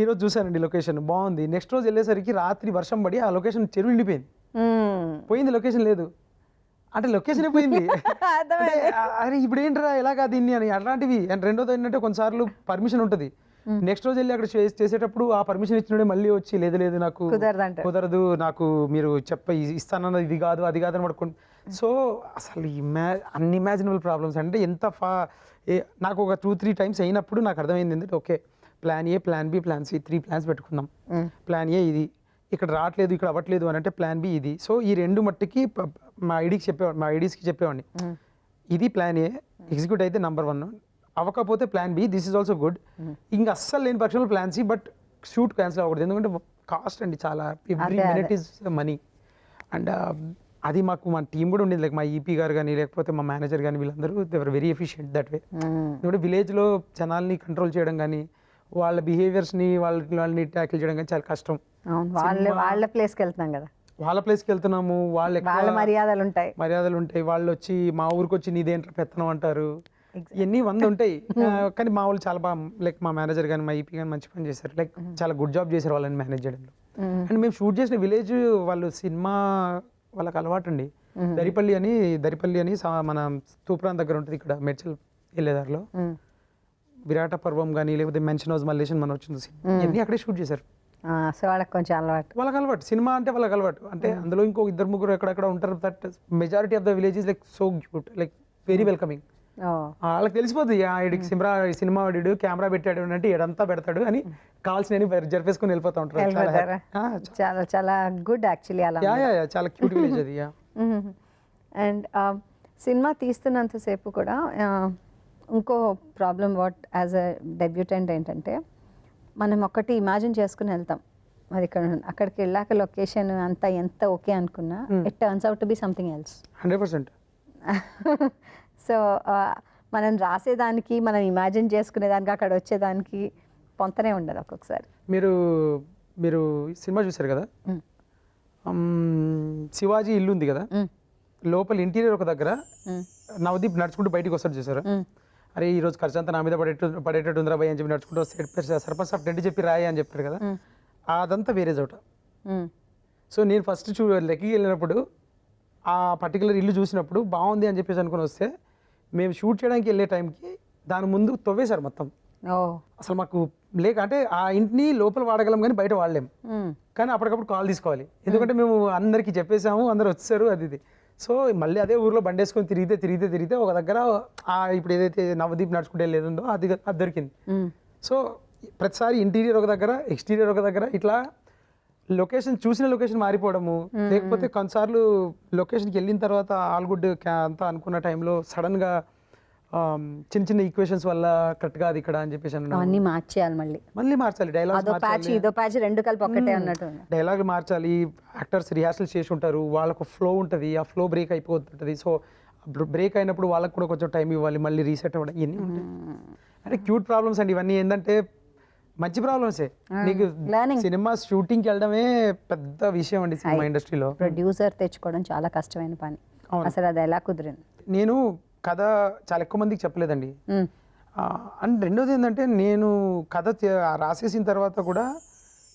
ఈరోజు చూసానండి లొకేషన్ బాగుంది, నెక్స్ట్ రోజు వెళ్ళేసరికి రాత్రి వర్షం పడి ఆ లొకేషన్ చెరువు నిండిపోయింది, పోయింది, లొకేషన్ లేదు. అంటే లొకేషనే పోయింది. అరే ఇప్పుడు ఏంట్రా ఎలాగా దీన్ని అని అట్లాంటివి. అండ్ రెండోది ఏంటంటే కొన్నిసార్లు పర్మిషన్ ఉంటుంది, నెక్స్ట్ రోజు వెళ్ళి అక్కడ చేసేటప్పుడు ఆ పర్మిషన్ ఇచ్చినోడే మళ్ళీ వచ్చి లేదు నాకు కుదరదు, నాకు మీరు ఇస్తానన్నది ఇది కాదు అది కాదని పడుకోండి. సో అసలు అన్ఇమాజినబుల్ ప్రాబ్లమ్స్. అంటే ఎంత నాకు ఒక 2-3 times అయినప్పుడు నాకు అర్థమైంది ఏంటంటే okay plan A, plan B, plan C, 3 plans పెట్టుకుందాం. ప్లాన్ ఏ ఇది ఇక్కడ రావట్లేదు, ఇక్కడ అవ్వట్లేదు అని అంటే ప్లాన్ బి ఇది. సో ఈ 2 మట్టికి మా ఐడీస్కి చెప్పేవాడిని, ఇది ప్లాన్ ఏ ఎగ్జిక్యూట్ అయితే నెంబర్ 1, అవ్వకపోతే plan B, this is also good. ఇంకా అస్సలు లేని పక్షంలో plan C, but shoot cancel అవ్వకూడదు, ఎందుకంటే కాస్ట్ అండి చాలా, every minute is money. And అది మాకు మా టీం కూడా ఉండేది, లైక్ మా ఈపీ గారు కానీ లేకపోతే మా మేనేజర్ కానీ వీళ్ళందరూ దేవర్ వెరీ ఎఫిషియెంట్ దట్ వే. ఎందుకంటే విలేజ్లో జనాల్ని కంట్రోల్ చేయడం కానీ వాళ్ళ బిహేవియర్స్ని వాళ్ళని ట్యాకిల్ చేయడం కానీ చాలా కష్టం. వాళ్ళ ప్లేస్కి వెళ్తున్నాం కదా, వాళ్ళ ప్లేస్కి వెళ్తున్నాము, వాళ్ళ మర్యాదలు ఉంటాయి, వాళ్ళు వచ్చి మా ఊరికి వచ్చి నీదేంట్రా పెత్తనం అంటారు, ఇవన్నీ 100 ఉంటాయి. కానీ మా వాళ్ళు చాలా బాగా, లైక్ మా మేనేజర్ కానీ మా ఈపీ కానీ మంచి పని చేశారు, లైక్ చాలా గుడ్ జాబ్ చేశారు వాళ్ళని మేనేజ్ చేయడంలో. అండ్ మేము షూట్ చేసిన విలేజ్ వాళ్ళు సినిమా వాళ్ళకి అలవాటు అండి. దరిపల్లి అని మన తూప్రాన్ దగ్గర ఉంటుంది, ఇక్కడ మెడ్చల్ వెళ్ళేదారిలో. విరాట పర్వం కానీ లేకపోతే మెన్షన్ హౌస్ మల్లేషన్ మనం వచ్చింది ఇవన్నీ అక్కడే షూట్ చేశారు. సో వాళ్ళకి కొంచెం అలవాటు. వాళ్ళకి అలవాటు, సినిమా అంటే వాళ్ళకి అలవాటు. అంటే అందులో ఇంకో ఇద్దరు ముగ్గురు ఎక్కడెక్కడ ఉంటారు. That majority of the village is like so cute, like very welcoming. వాళ్ళకి తెలిసిపోతుంది వీడికి సినిమా వాడు కెమెరా పెట్టాడు అంటే ఇడంతా పెడతాడు అని కావాల్సిన జరిపేసుకుని వెళ్ళిపోతా ఉంటారు. చాలా చాలా గుడ్ యాక్చువల్లీ అలా. చాలా క్యూట్ విలేజ్ అది. అండ్ సినిమా తీస్తున్నంతసేపు కూడా ఇంకో problem what as a debutante ఏంటంటే మనం ఒక్కటి ఇమాజిన్ చేసుకుని వెళ్తాం, అది ఇక్కడ అక్కడికి వెళ్ళాక లొకేషన్ అంతా ఎంత ఓకే అనుకున్నా it turns out to be something else. 100%. So మనం రాసేదానికి మనం ఇమాజిన్ చేసుకునేదానికి అక్కడ వచ్చేదానికి పొంతనే ఉండదు ఒక్కొక్కసారి. మీరు సినిమా చూసారు కదా, శివాజీ ఇల్లు ఉంది కదా, లోపల ఇంటీరియర్ ఒక దగ్గర నవదీప్ నడుచుకుంటూ బయటికి వస్తాడు చూసారు. అరే ఈ రోజు ఖర్చు అంతా నా మీద పడేటట్టు ఉందిరా భయ్ అని చెప్పి నడుచుకుంటూ సర్పంచ్ ఆఫ్ టెంట్ చెప్పి రాయి అని చెప్పారు కదా, అదంతా వేరే చోట. సో నేను ఫస్ట్ లెక్కి వెళ్ళినప్పుడు ఆ పర్టికులర్ ఇల్లు చూసినప్పుడు బాగుంది అని చెప్పేసి అనుకుని వస్తే మేము షూట్ చేయడానికి వెళ్ళే టైంకి దాని ముందు తవ్వేశారు మొత్తం. అసలు మాకు అంటే ఆ ఇంటిని లోపల వాడగలం కానీ బయట వాడలేం. కానీ అప్పటికప్పుడు కాల్ తీసుకోవాలి, ఎందుకంటే మేము అందరికీ చెప్పేసాము, అందరు వచ్చారు అది ఇది. సో మళ్ళీ అదే ఊర్లో బండేసుకొని తిరిగితే ఒక దగ్గర ఇప్పుడు ఏదైతే నవదీప్ నడుచుకుంటే వెళ్ళేదో అది దొరికింది. సో ప్రతిసారి ఇంటీరియర్ ఒక దగ్గర, ఎక్స్టీరియర్ ఒక దగ్గర, ఇట్లా లొకేషన్ చూసిన లొకేషన్ మారిపోవడము, లేకపోతే కొన్నిసార్లు లొకేషన్కి వెళ్ళిన తర్వాత ఆల్ గుడ్ అంతా అనుకున్న టైంలో సడన్గా చిన్న చిన్న ఈక్వేషన్స్ వల్ల కరెక్ట్గా అది ఇక్కడ అని చెప్పేసి అన్ని మార్చేయాలి, మళ్ళీ మార్చాలి, డైలాగ్ మార్చాలి, యాక్టర్స్ రిహార్సల్ చేసి ఉంటారు, వాళ్ళకు ఫ్లో ఉంటుంది, ఆ ఫ్లో బ్రేక్ అయిపోతుంటుంది. సో బ్రేక్ అయినప్పుడు వాళ్ళకు కూడా కొంచెం టైం ఇవ్వాలి, మళ్ళీ రీసెట్ అవ్వడం, ఇవన్నీ ఉంటాయి. అంటే క్యూట్ ప్రాబ్లమ్స్ అండి ఇవన్నీ. ఏంటంటే మంచి ప్రాబ్లమ్సే. నీకు సినిమా షూటింగ్కి వెళ్ళడమే పెద్ద విషయం అండి సినిమా ఇండస్ట్రీలో. ప్రొడ్యూసర్ తెచ్చుకోవడం చాలా కష్టమైన పని, అసలు అది ఎలా కుదిరింది? నేను కథ చాలా ఎక్కువ మందికి చెప్పలేదండి. అండ్ రెండోది ఏంటంటే నేను కథ రాసేసిన తర్వాత కూడా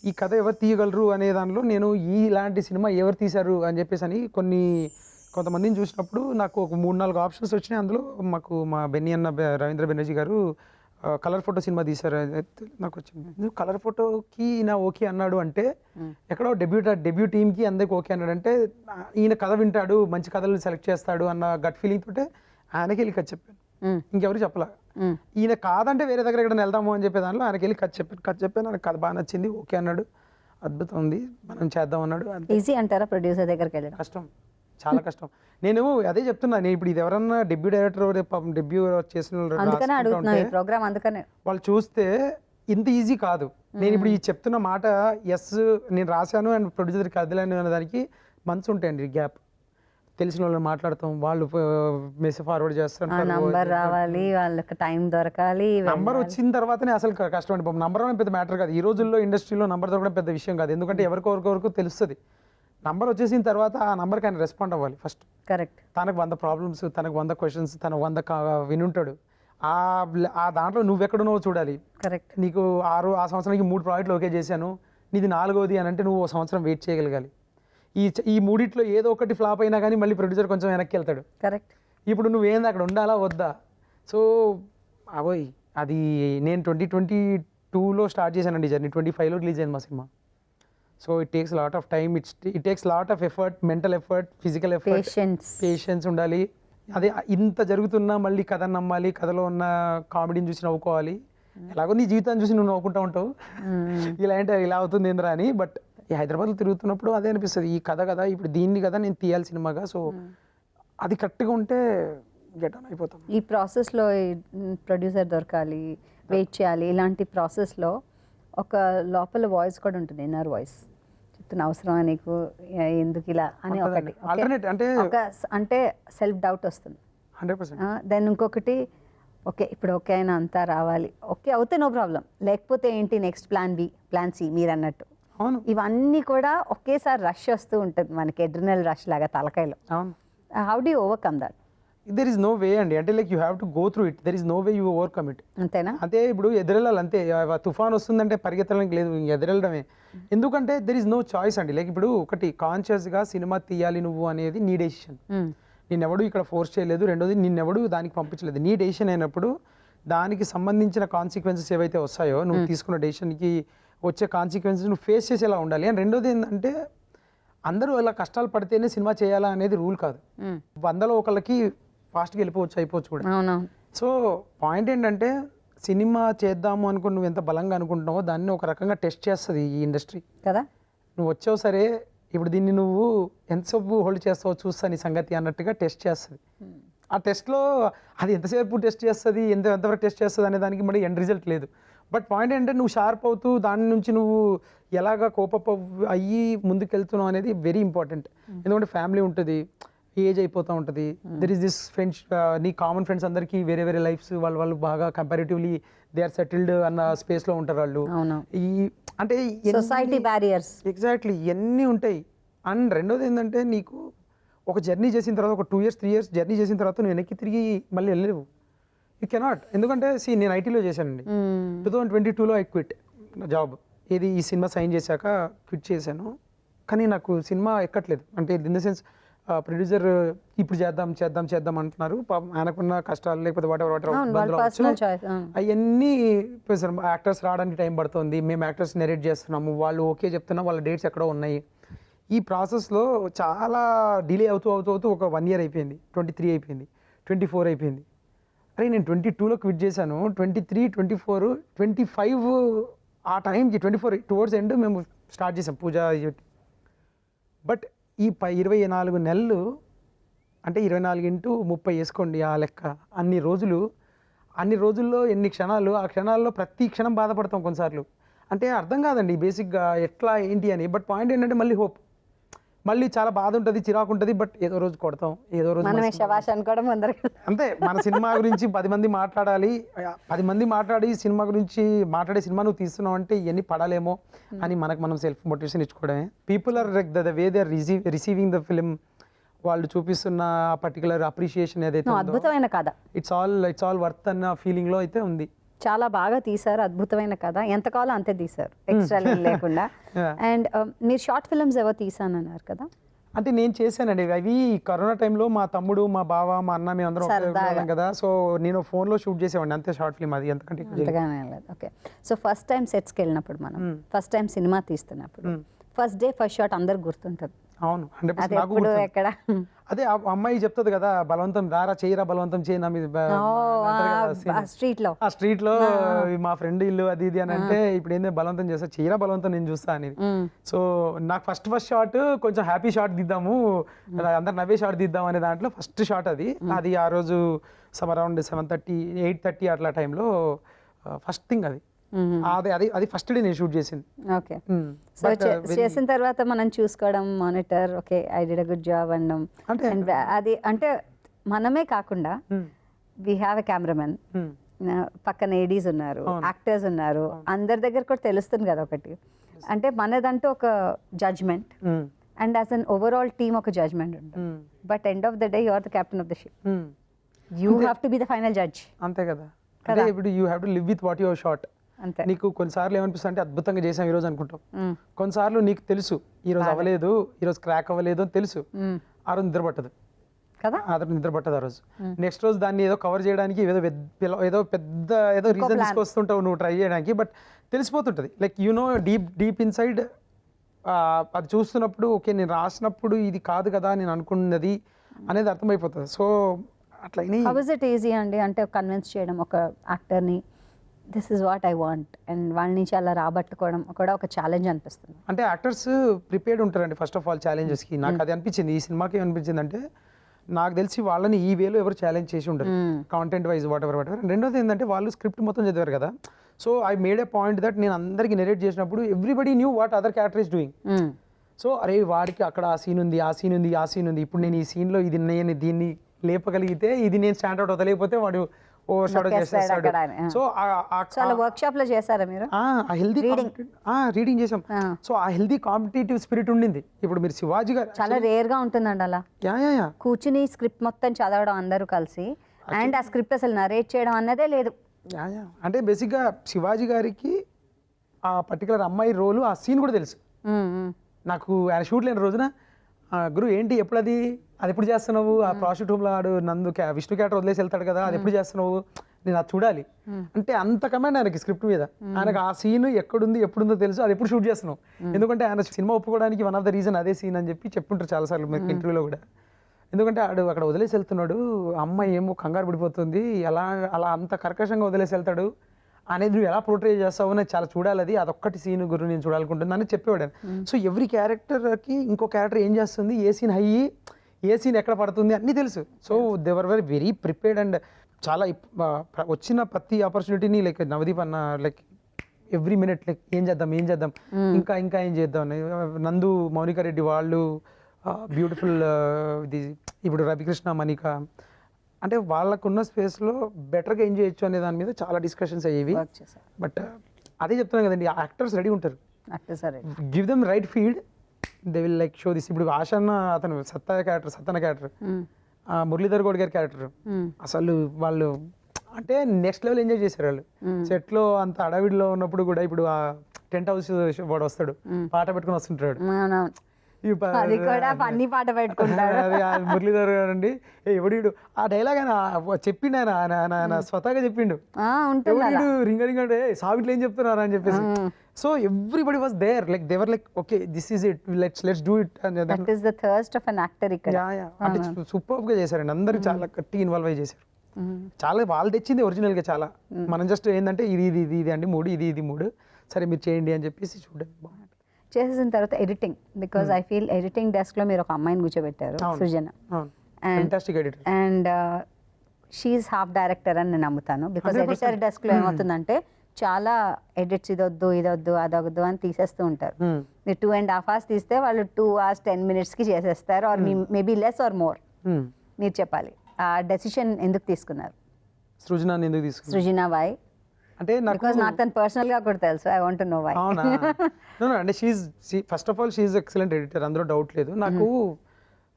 ఈ కథ ఎవరు తీయగలరు అనే దానిలో నేను ఇలాంటి సినిమా ఎవరు తీశారు అని చెప్పేసి అని కొంతమందిని చూసినప్పుడు నాకు ఒక 3-4 ఆప్షన్స్ వచ్చినాయి. అందులో మా బెన్నీ అన్న రవీంద్ర బెనర్జీ గారు కలర్ ఫోటో సినిమా తీశారు నాకు వచ్చింది. కలర్ ఫోటోకి ఈయన ఓకే అన్నాడు అంటే ఎక్కడో డెబ్యూ టీమ్కి అందరికి ఓకే అన్నాడు అంటే ఈయన కథ వింటాడు, మంచి కథలు సెలెక్ట్ చేస్తాడు అన్న గట్ ఫీలింగ్ తోటే ఆయనకి వెళ్ళి కథ చెప్పాను, ఇంకెవరు చెప్పలా. ఈయన కాదంటే వేరే దగ్గర ఎక్కడ వెళ్దాము అని చెప్పే దానిలో ఆయనకి వెళ్ళి కథ చెప్పాను. నాకు కథ బాగా నచ్చింది, ఓకే అన్నాడు, అద్భుతం ఉంది, మనం చేద్దాం అన్నాడు. ఈజీ అంటారా ప్రొడ్యూసర్ దగ్గరికి వెళ్ళడం? కష్టం, చాలా కష్టం. నేను అదే చెప్తున్నా, నేను ఇప్పుడు ఇది ఎవరన్నా డెబ్యూ డైరెక్టర్ డెబ్యూ చేసిన వాళ్ళు చూస్తే ఇంత ఈజీ కాదు. నేను ఇప్పుడు ఈ చెప్తున్న మాట ఎస్ నేను రాశాను అండ్ ప్రొడ్యూసర్కి అదిలేను అనే దానికి మంత్స్ ఉంటాయండి గ్యాప్. తెలిసిన వాళ్ళు మాట్లాడతాం, వాళ్ళు మెసేజ్ ఫార్వర్డ్ చేస్తారు, నంబర్ రావాలి, వాళ్ళకి టైం దొరకాలి. నంబర్ వచ్చిన తర్వాతనే అసలు కష్టం అండి. నంబర్ అనేది పెద్ద మ్యాటర్ కాదు ఈ రోజుల్లో, ఇండస్ట్రీలో నంబర్ దొరకడం పెద్ద విషయం కాదు. ఎందుకంటే ఎవరికొరకు తెలుస్తుంది. నంబర్ వచ్చేసిన తర్వాత ఆ నంబర్కి ఆయన రెస్పాండ్ అవ్వాలి ఫస్ట్. కరెక్ట్. తనకు 100 ప్రాబ్లమ్స్, తనకు 100 క్వశ్చన్స్, తనకు 100 వినుంటాడు. ఆ దాంట్లో నువ్వెక్కడున్నావో చూడాలి. కరెక్ట్. నీకు ఆ సంవత్సరానికి 3 ప్రాజెక్టులు ఓకే చేశాను, నీది 4వది అని అంటే నువ్వు ఓ సంవత్సరం వెయిట్ చేయగలగాలి. ఈ 3 ఏదో ఒకటి ఫ్లాప్ అయినా కానీ మళ్ళీ ప్రొడ్యూసర్ కొంచెం వెనక్కి వెళ్తాడు. కరెక్ట్. ఇప్పుడు నువ్వేంది అక్కడ ఉండాలా వద్దా? సో అవోయ్ అది నేను 2022లో స్టార్ట్ చేశానండి జర్నీ, 25లో రిలీజ్ అయింది మా cinema. So it takes lot of time, it takes lot of effort, mental effort, physical effort, patience ఉండాలి. అదే ఇంత జరుగుతున్నా మళ్ళీ కథను నమ్మాలి, కథలో ఉన్న కామెడీని చూసి నవ్వుకోవాలి. ఎలాగో నీ జీవితాన్ని చూసి నువ్వు నవ్వుకుంటూ ఉంటావు, ఇలా అవుతుంది ఏంద్రా అని. బట్ ఈ హైదరాబాద్లో తిరుగుతున్నప్పుడు అదే అనిపిస్తుంది, ఈ కథ కదా ఇప్పుడు దీన్ని కదా నేను తీయాలి సినిమాగా. సో అది కరెక్ట్గా ఉంటే గెట్ ఆన్ అయిపోతాం. ఈ ప్రాసెస్లో ప్రొడ్యూసర్ దొరకాలి, వెయిట్ చేయాలి. ఇలాంటి ప్రాసెస్లో ఒక లోపల వాయిస్ కూడా ఉంటుంది, ఇన్నర్ వాయిస్ చెప్తున్న అవసరమా నీకు, ఎందుకు ఇలా అని ఒకటి అంటే సెల్ఫ్ డౌట్ వస్తుంది 100%. దెన్ ఇంకొకటి ఓకే ఇప్పుడు ఓకే అయినా అంతా రావాలి, ఓకే అవుతే నో ప్రాబ్లం, లేకపోతే ఏంటి next plan B, plan C మీరు అన్నట్టు. ఇవన్నీ కూడా ఒకేసారి రష్ వస్తూ ఉంటుంది మనకి, ఎడ్రినల్ రష్ లాగా తలకాయలో. How do you overcome that? There is no way అండి, అంటే like you have to go through it, there is no way you overcome it. అంతేనా? అంతే. ఇప్పుడు ఎదురెళ్ళాలి అంతే. తుఫాన్ వస్తుందంటే పరిగెత్తడానికి లేదు, ఎదురెళ్ళడమే. ఎందుకంటే దెర్ ఇస్ నో చాయిస్ అండి. లైక్ ఇప్పుడు ఒకటి కాన్షియస్గా సినిమా తీయాలి నువ్వు అనేది నీ డెసిషన్, నిన్నెవడు ఇక్కడ ఫోర్స్ చేయలేదు. రెండోది నిన్నెవడు దానికి పంపించలేదు, నీ డెసిషన్ అయినప్పుడు దానికి సంబంధించిన కాన్సిక్వెన్సెస్ ఏవైతే వస్తాయో, నువ్వు తీసుకున్న డెసిషన్కి వచ్చే కాన్సిక్వెన్సెస్ నువ్వు ఫేస్ చేసేలా ఉండాలి. అండ్ రెండోది ఏంటంటే అందరూ అలా కష్టాలు పడితేనే సినిమా చేయాలా అనేది రూల్ కాదు. 100లో ఒకళ్ళకి ఫాస్ట్గా వెళ్ళిపోవచ్చు, అయిపోవచ్చు కూడా. అవునవును. సో పాయింట్ ఏంటంటే సినిమా చేద్దాము అనుకుని నువ్వు ఎంత బలంగా అనుకుంటున్నావో దాన్ని ఒక రకంగా టెస్ట్ చేస్తుంది ఈ ఇండస్ట్రీ కదా. నువ్వు వచ్చావు సరే, ఇప్పుడు దీన్ని నువ్వు ఎంతసేపు హోల్డ్ చేస్తావో చూస్తా నీ సంగతి అన్నట్టుగా టెస్ట్ చేస్తుంది. ఆ టెస్ట్లో అది ఎంతసేపు టెస్ట్ చేస్తుంది, ఎంతవరకు టెస్ట్ చేస్తుంది అనే దానికి మరి ఎండ్ రిజల్ట్ లేదు. బట్ పాయింట్ ఏంటంటే నువ్వు షార్ప్ అవుతూ దాని నుంచి నువ్వు ఎలాగ కోపప్ అయ్యి ముందుకెళ్తున్నావు అనేది వెరీ ఇంపార్టెంట్. ఎందుకంటే ఫ్యామిలీ ఉంటుంది, ఏజ్ అయిపోతూ ఉంటుంది, దెర్ ఈస్ దిస్ ఫ్రెండ్స్, నీ కామన్ ఫ్రెండ్స్ అందరికీ వేరే వేరే లైఫ్స్, వాళ్ళు బాగా కంపారిటివ్లీ దే ఆర్ సెటిల్డ్ అన్న స్పేస్లో ఉంటారు వాళ్ళు. ఈ అంటే సొసైటీ బ్యారియర్స్ ఎగ్జాక్ట్లీ ఇవన్నీ ఉంటాయి. అండ్ రెండోది ఏంటంటే నీకు ఒక జర్నీ చేసిన తర్వాత ఒక 2 years 3 years జర్నీ చేసిన తర్వాత నువ్వు వెనక్కి తిరిగి మళ్ళీ వెళ్ళలేవు. You cannot. ఎందుకంటే నేను ఐటీలో చేశానండి. 2022లో ఐ క్విట్ జాబ్. ఇది ఈ సినిమా సైన్ చేశాక క్విట్ చేశాను. కానీ నాకు సినిమా ఎక్కట్లేదు. అంటే ఇన్ ద సెన్స్ ప్రొడ్యూసర్ ఇప్పుడు చేద్దాం అంటున్నారు. ఆయనకున్న కష్టాలు లేకపోతే వాట్ అవన్నీ యాక్టర్స్ రావడానికి టైం పడుతుంది. మేము యాక్టర్స్ నెరేట్ చేస్తున్నాము, వాళ్ళు ఓకే చెప్తున్నా, వాళ్ళ డేట్స్ ఎక్కడో ఉన్నాయి. ఈ ప్రాసెస్లో చాలా డిలే అవుతూ ఒక 1 year అయిపోయింది, 23 అయిపోయింది, 24 అయిపోయింది. అరే నేను 22లో క్విట్ చేశాను. 23, 24, 25 ఆ టైంకి 24 టువర్డ్స్ ఎండ్ మేము స్టార్ట్ చేసాం పూజ. బట్ ఈ 24 నెలలు అంటే 24 into 30 వేసుకోండి ఆ లెక్క. అన్ని రోజుల్లో ఎన్ని క్షణాలు, ఆ క్షణాల్లో ప్రతి క్షణం బాధపడతాం కొన్నిసార్లు. అంటే అర్థం కాదండి బేసిక్గా ఎట్లా ఏంటి అని. బట్ పాయింట్ ఏంటంటే మళ్ళీ హోప్, మళ్ళీ చాలా బాధ ఉంటుంది, చిరాకు ఉంటుంది. బట్ ఏదో రోజు కొడతాం, ఏదో రోజు అంతే. మన సినిమా గురించి 10 మంది మాట్లాడాలి, 10 మంది మాట్లాడి సినిమా గురించి మాట్లాడే సినిమా నువ్వు తీస్తున్నావు అంటే ఇవన్నీ పడాలేమో అని మనం సెల్ఫ్ మోటివేషన్ ఇచ్చుకోవడమే. People are like the way they are receiving the film, వాళ్ళు చూపిస్తున్న ఆ పర్టికులర్ అప్రిషియేషన్ ఏదైతే అద్భుతమైన కథ, ఇట్స్ ఆల్ వర్త్ అన్న ఫీలింగ్లో అయితే ఉంది. చాలా బాగా తీశారు, అద్భుతమైన కథ. ఎంత కావాలో అంతే తీశారు, ఎక్స్ట్రా లేకుండా. అండ్ మీరు షార్ట్ ఫిల్మ్స్ ఎవరు తీసానన్నారు కదా? అంటే నేను చేశానండి అవి కరోనా టైంలో. మా తమ్ముడు, మా బావ, మా అన్న మేము అందరం కదా. సో నేను ఫోన్లో షూట్ చేసేవాడిని అంతే షార్ట్ ఫిల్మ్. అది ఎంతకంటే ఓకే. సో ఫస్ట్ టైం సెట్స్కి వెళ్ళినప్పుడు, మనం ఫస్ట్ టైం సినిమా తీస్తున్నప్పుడు ఫస్ట్ డే ఫస్ట్ షాట్ అందరికి గుర్తుంటుంది. అవును, 100% ఎక్కడ అదే అమ్మాయి చెప్తుంది కదా, బలవంతం రారా చేయరా, బలవంతం చేయి నా మీద స్ట్రీట్ లో మా ఫ్రెండ్ ఇల్లు అది ఇది అని అంటే, ఇప్పుడు ఏంటంటే బలవంతం చేస్తా, చేయరా బలవంతం నేను చూస్తా అనేది. సో నాకు ఫస్ట్ షాట్ కొంచెం హ్యాపీ షాట్ దిద్దాము, అందరు నవ్వే షాట్ దిద్దాం అనే దాంట్లో ఫస్ట్ షాట్ అది. ఆ రోజు అరౌండ్ 7:30 8:30 అట్లా టైంలో ఫస్ట్ థింగ్ అది. అది ఫస్ట్ డే నేను షూట్ చేసింది. ఓకే. సో చేసిన తర్వాత మనం చూసుకోవడం, monitor, okay I did a good job అనడం. అది అంటే మనమే కాకుండా వీ హ్యావ్ ఎ కెమెరామెన్, పక్కన ఏడీస్ ఉన్నారు, యాక్టర్స్ ఉన్నారు, అందరి దగ్గర కూడా తెలుస్తుంది కదా ఒకటి. అంటే మనదంటూ ఒక judgement and as an overall team ఒక జడ్జ్మెంట్ ఉంటుంది. But end of the day you are the captain of the ship, you have to be the final judge. అంతే కదా. అంటే ఇప్పుడు you have to live with what your shot. నీకు కొన్నిసార్లు ఏమనిపిస్తుంది అంటే అద్భుతంగా చేసాం ఈరోజు అనుకుంటాం. కొన్నిసార్లు నీకు తెలుసు ఈరోజు అవ్వలేదు, ఈరోజు క్రాక్ అవ్వలేదు అని తెలుసు. ఆ రోజు నిద్ర పట్టదు కదా, ఆ రోజు. నెక్స్ట్ రోజు దాన్ని ఏదో కవర్ చేయడానికి ఏదో పెద్ద రీజన్ తీసుకొస్తుంటావు నువ్వు ట్రై చేయడానికి. బట్ తెలిసిపోతుంటుంది, like you know deep inside అది చూస్తున్నప్పుడు, ఓకే నేను రాసినప్పుడు ఇది కాదు కదా నేను అనుకున్నది అనేది అర్థమైపోతుంది. సో అట్లా హౌ ఇస్ ఇట్ ఈజీ అండి అంటే కన్విన్స్ చేయడం ఒక యాక్టర్ని, this is what I want, and వాళ్ళ నుంచి అలా రాబట్టుకోవడం కూడా ఒక ఛాలెంజ్ అనిపిస్తుంది. అంటే యాక్టర్స్ ప్రిపేర్డ్ ఉంటారండి ఫస్ట్ ఆఫ్ ఆల్ ఛాలెంజెస్కి. నాకు అది అనిపించింది ఈ సినిమాకి. ఏమనిపించింది అంటే నాకు తెలిసి వాళ్ళని ఈ వేలో ఎవరు ఛాలెంజ్ చేసి ఉండరు, కాంటెంట్ వైజ్ వాట్ ఎవర్. రెండోది ఏంటంటే వాళ్ళు స్క్రిప్ట్ మొత్తం చదివారు కదా. So I made A point that నేను అందరికీ నెరేట్ చేసినప్పుడు everybody knew what other character is doing. So అరే వాడికి అక్కడ ఆ సీన్ ఉంది, ఇప్పుడు నేను ఈ సీన్లో ఇది నేను దీన్ని లేపగలిగితే ఇది నేను స్టాండ్ అవుట్ అవుతా, లేకపోతే వాడు ఓవర్ షాడో చేసేస్తాడు. సో వర్క్ షాప్ లో చేశారా మీరు? రీడింగ్ చేసాం. సో ఆ హెల్దీ కాంపిటేటివ్ స్పిరిట్ ఉండింది. ఇప్పుడు మీరు శివాజీ గారు చాలా రేర్ గా ఉంటుందండి అలా కూర్చుని స్క్రిప్ట్ మొత్తం చదవడం అందరూ కలిసి, అండ్ ఆ స్క్రిప్ట్ అసలు నరేట్ చేయడం అన్నదే లేదు. అంటే బేసిక్గా శివాజీ గారికి ఆ పర్టికులర్ అమ్మాయి రోలు, ఆ సీన్ కూడా తెలుసు నాకు. ఆయన షూట్ లేని రోజున గురు ఏంటి ఎప్పుడు అది ఎప్పుడు చేస్తున్నావు, ఆ ప్రాస్టిట్యూట్ హోమ్లో ఆడు విష్ణు క్యారెక్టర్ వదిలేసి వెళ్తాడు కదా, అది ఎప్పుడు చేస్తున్నావు, నేను అది చూడాలి అంటే అంత కమాండ్ ఆయనకి స్క్రిప్ట్ మీద. ఆయనకు ఆ సీన్ ఎక్కడుంది ఎప్పుడుందో తెలుసు, అది ఎప్పుడు షూట్ చేస్తున్నాం. ఎందుకంటే ఆయన సినిమా ఒప్పుకోవడానికి వన్ ఆఫ్ ద రీజన్ అదే సీన్ అని చెప్పి చెప్పుంటారు చాలాసార్లు మీకు ఇంటర్వ్యూలో కూడా. ఎందుకంటే ఆడు అక్కడ వదిలేసి వెళ్తున్నాడు, అమ్మాయి ఏమో కంగారు పడిపోతుంది, అలా అలా అంత కర్కశంగా వదిలేసి వెళ్తాడు అనేది నువ్వు ఎలా పోర్ట్రే చేస్తావు అని చాలా చూడాలి, అది అదొక్కటి సీన్ గురు నేను చూడాలనుకుంటుంది అని చెప్పేవాడు. సో ఎవ్రీ క్యారెక్టర్కి ఇంకో క్యారెక్టర్ ఏం చేస్తుంది, ఏ సీన్ హై, ఏ సీన్ ఎక్కడ పడుతుంది అన్నీ తెలుసు. So they were very prepared and చాలా వచ్చిన ప్రతి ఆపర్చునిటీని లైక్ నవదీప్ అన్న లైక్ ఎవ్రీ మినిట్ లైక్ ఏం చేద్దాం ఇంకా ఇంకా ఏం చేద్దాం అని. నందు మౌనిక రెడ్డి వాళ్ళు బ్యూటిఫుల్ ఇది ఇప్పుడు రవికృష్ణ మణిక అంటే వాళ్ళకున్న స్పేస్లో బెటర్గా ఎంజాయ్ చేయొచ్చు అనే దాని మీద చాలా డిస్కషన్స్ అయ్యేవి. బట్ అదే చెప్తున్నాను కదండి, యాక్టర్స్ రెడీ ఉంటారు, give them right field, they will like show this. ఇప్పుడు ఆశన్న అతను సత్తన్న క్యారెక్టర్, మురళీధర్ గౌడ్ గారి క్యారెక్టర్ అసలు వాళ్ళు అంటే నెక్స్ట్ లెవెల్ ఎంజాయ్ చేశారు వాళ్ళు. సెట్లో అంత అడవిడిలో ఉన్నప్పుడు కూడా ఇప్పుడు ఆ టెంట్ హౌస్ వాడు వస్తాడు, పాట పెట్టుకుని వస్తుంటాడు, పాట పెట్టుకుంటాడు మురళీధర్ గారు అండి. ఎవడు ఆ డైలాగ్ ఆయన చెప్పిండు, ఆయన స్వతహాగా చెప్పిండు, ఎవడు రింగ రింగ అంటే సావిట్లు ఏం చెప్తున్నారు అని చెప్పేసి. So everybody was there like they were like okay this is it, let's do it. That is the thirst of an actor ఇక్కడ. అంటే సూపర్ గా చేశారండి, అందరూ చాలా గట్టి ఇన్వాల్వ్ అయ్యి చేశారు. చాలా వాళ్ళు తెచ్చింది ఒరిజినల్ గా చాలా, మనం జస్ట్ ఏంటంటే ఇది ఇది ఇది ఇది అండి మూడు, ఇది ఇది మూడు, సరే మీరు చేయండి అని చెప్పేసి చూడండి. చేసేసిన తర్వాత editing, because I feel editing desk లో మీరు ఒక అమ్మాయిని కూర్చోబెట్టారు, సృజన, అండ్ షీఈ్ హాఫ్ డైరెక్టర్ అని నేను నమ్ముతాను. బికాజ్ ఎడిటర్ డెస్క్ లో ఏమవుతుందంటే చాలా ఎడిట్స్ ఇదొద్దు ఇదొద్దు అదొద్దు అని తీసేస్తూ ఉంటారు. మీరు 2.5 hours తీస్తే వాళ్ళు 2 hours 10 minutes కి చేసేస్తారు, or maybe less or more. మీరు చెప్పాలి ఆ డెసిషన్ ఎందుకు తీసుకున్నారు? సృజన వై? అంటే నాకు తను పర్సనల్ గా కూడా తెలుసు, I want to know why. అవునా? అంటే first of all she's excellent editor, అందులో డౌట్ లేదు. నాకు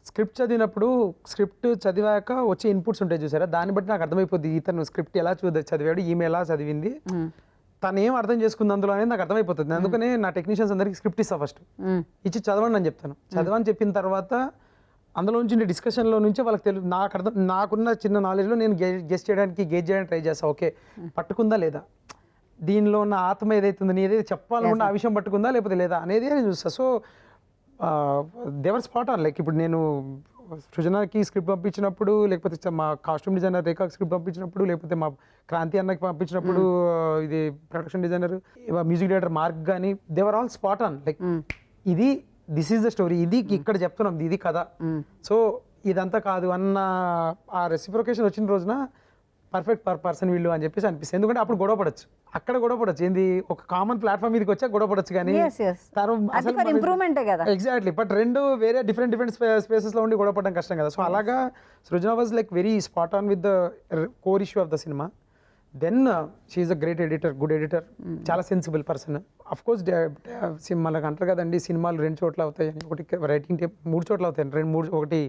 స్క్రిప్ట్ చదివినప్పుడు, స్క్రిప్ట్ చదివాక వచ్చే ఇన్పుట్స్ ఉంటాయి చూసారా, దాన్ని బట్టి నాకు అర్థమైపోద్ది ఇతను స్క్రిప్ట్ ఎలా చదివాడు, ఈమె ఎలా చదివింది, తను ఏం అర్థం చేసుకుంది అందులో అనేది నాకు అర్థమైపోతుంది. అందుకనే నా టెక్నీషియన్స్ అందరికి స్క్రిప్ట్ ఇస్తా, ఫస్ట్ ఇచ్చి చదవండి అని చెప్తాను. చదవని చెప్పిన తర్వాత అందులో నుంచి డిస్కషన్లో నుంచి వాళ్ళకి తెలుసు, నాకున్న చిన్న నాలెడ్జ్లో నేను గేజ్ చేయడానికి ట్రై చేస్తాను. ఓకే పట్టుకుందా లేదా, దీనిలో ఉన్న ఆత్మ ఏదైతుంది, నీ ఏదైతే చెప్పాలనుకున్న ఆ విషయం పట్టుకుందా లేకపోతే లేదా అనేది నేను చూస్తాను. So they were spot on. Like ఇప్పుడు నేను సృజనకి స్క్రిప్ట్ పంపించినప్పుడు, లేకపోతే మా కాస్ట్యూమ్ డిజైనర్ రేఖాకి స్క్రిప్ట్ పంపించినప్పుడు, లేకపోతే మా క్రాంతి అన్నకి పంపించినప్పుడు, ఇది production designer music director mark కానీ, they were all spot on. Like ఇది దిస్ ఈజ్ ద స్టోరీ, ఇది ఇక్కడ చెప్తున్నాం, ఇది కథ, సో ఇదంతా కాదు అన్న ఆ రెసిప్రొకేషన్ వచ్చిన రోజున పర్ఫెక్ట్ పర్సన్ వీళ్ళు అని చెప్పేసి అనిపిస్తుంది. ఎందుకంటే అప్పుడు గొడవ పడచ్చు, అక్కడ గొడవ పడచ్చు, ఏంది ఒక కామన్ ప్లాట్ఫామ్ మీదకి వచ్చా గొడవ పడచ్చు, కానీ ఎగ్జాక్ట్లీ. బట్ రెండు వేరే డిఫరెంట్ స్పేసెస్ లో ఉండి గొడవ పడడం కష్టం కదా. సో అలాగా Srujana was like very spot on with the core issue of the సినిమా. Then she's a great editor, good editor, చాలా సెన్సిబుల్ పర్సన్. అఫ్ కోర్స్ మనకు అంటారు కదండి, సినిమాలు 2 చోట్ల అవుతాయి అని, ఒకటి రైటింగ్ 3 చోట్ల అవుతాయి, ఒకటి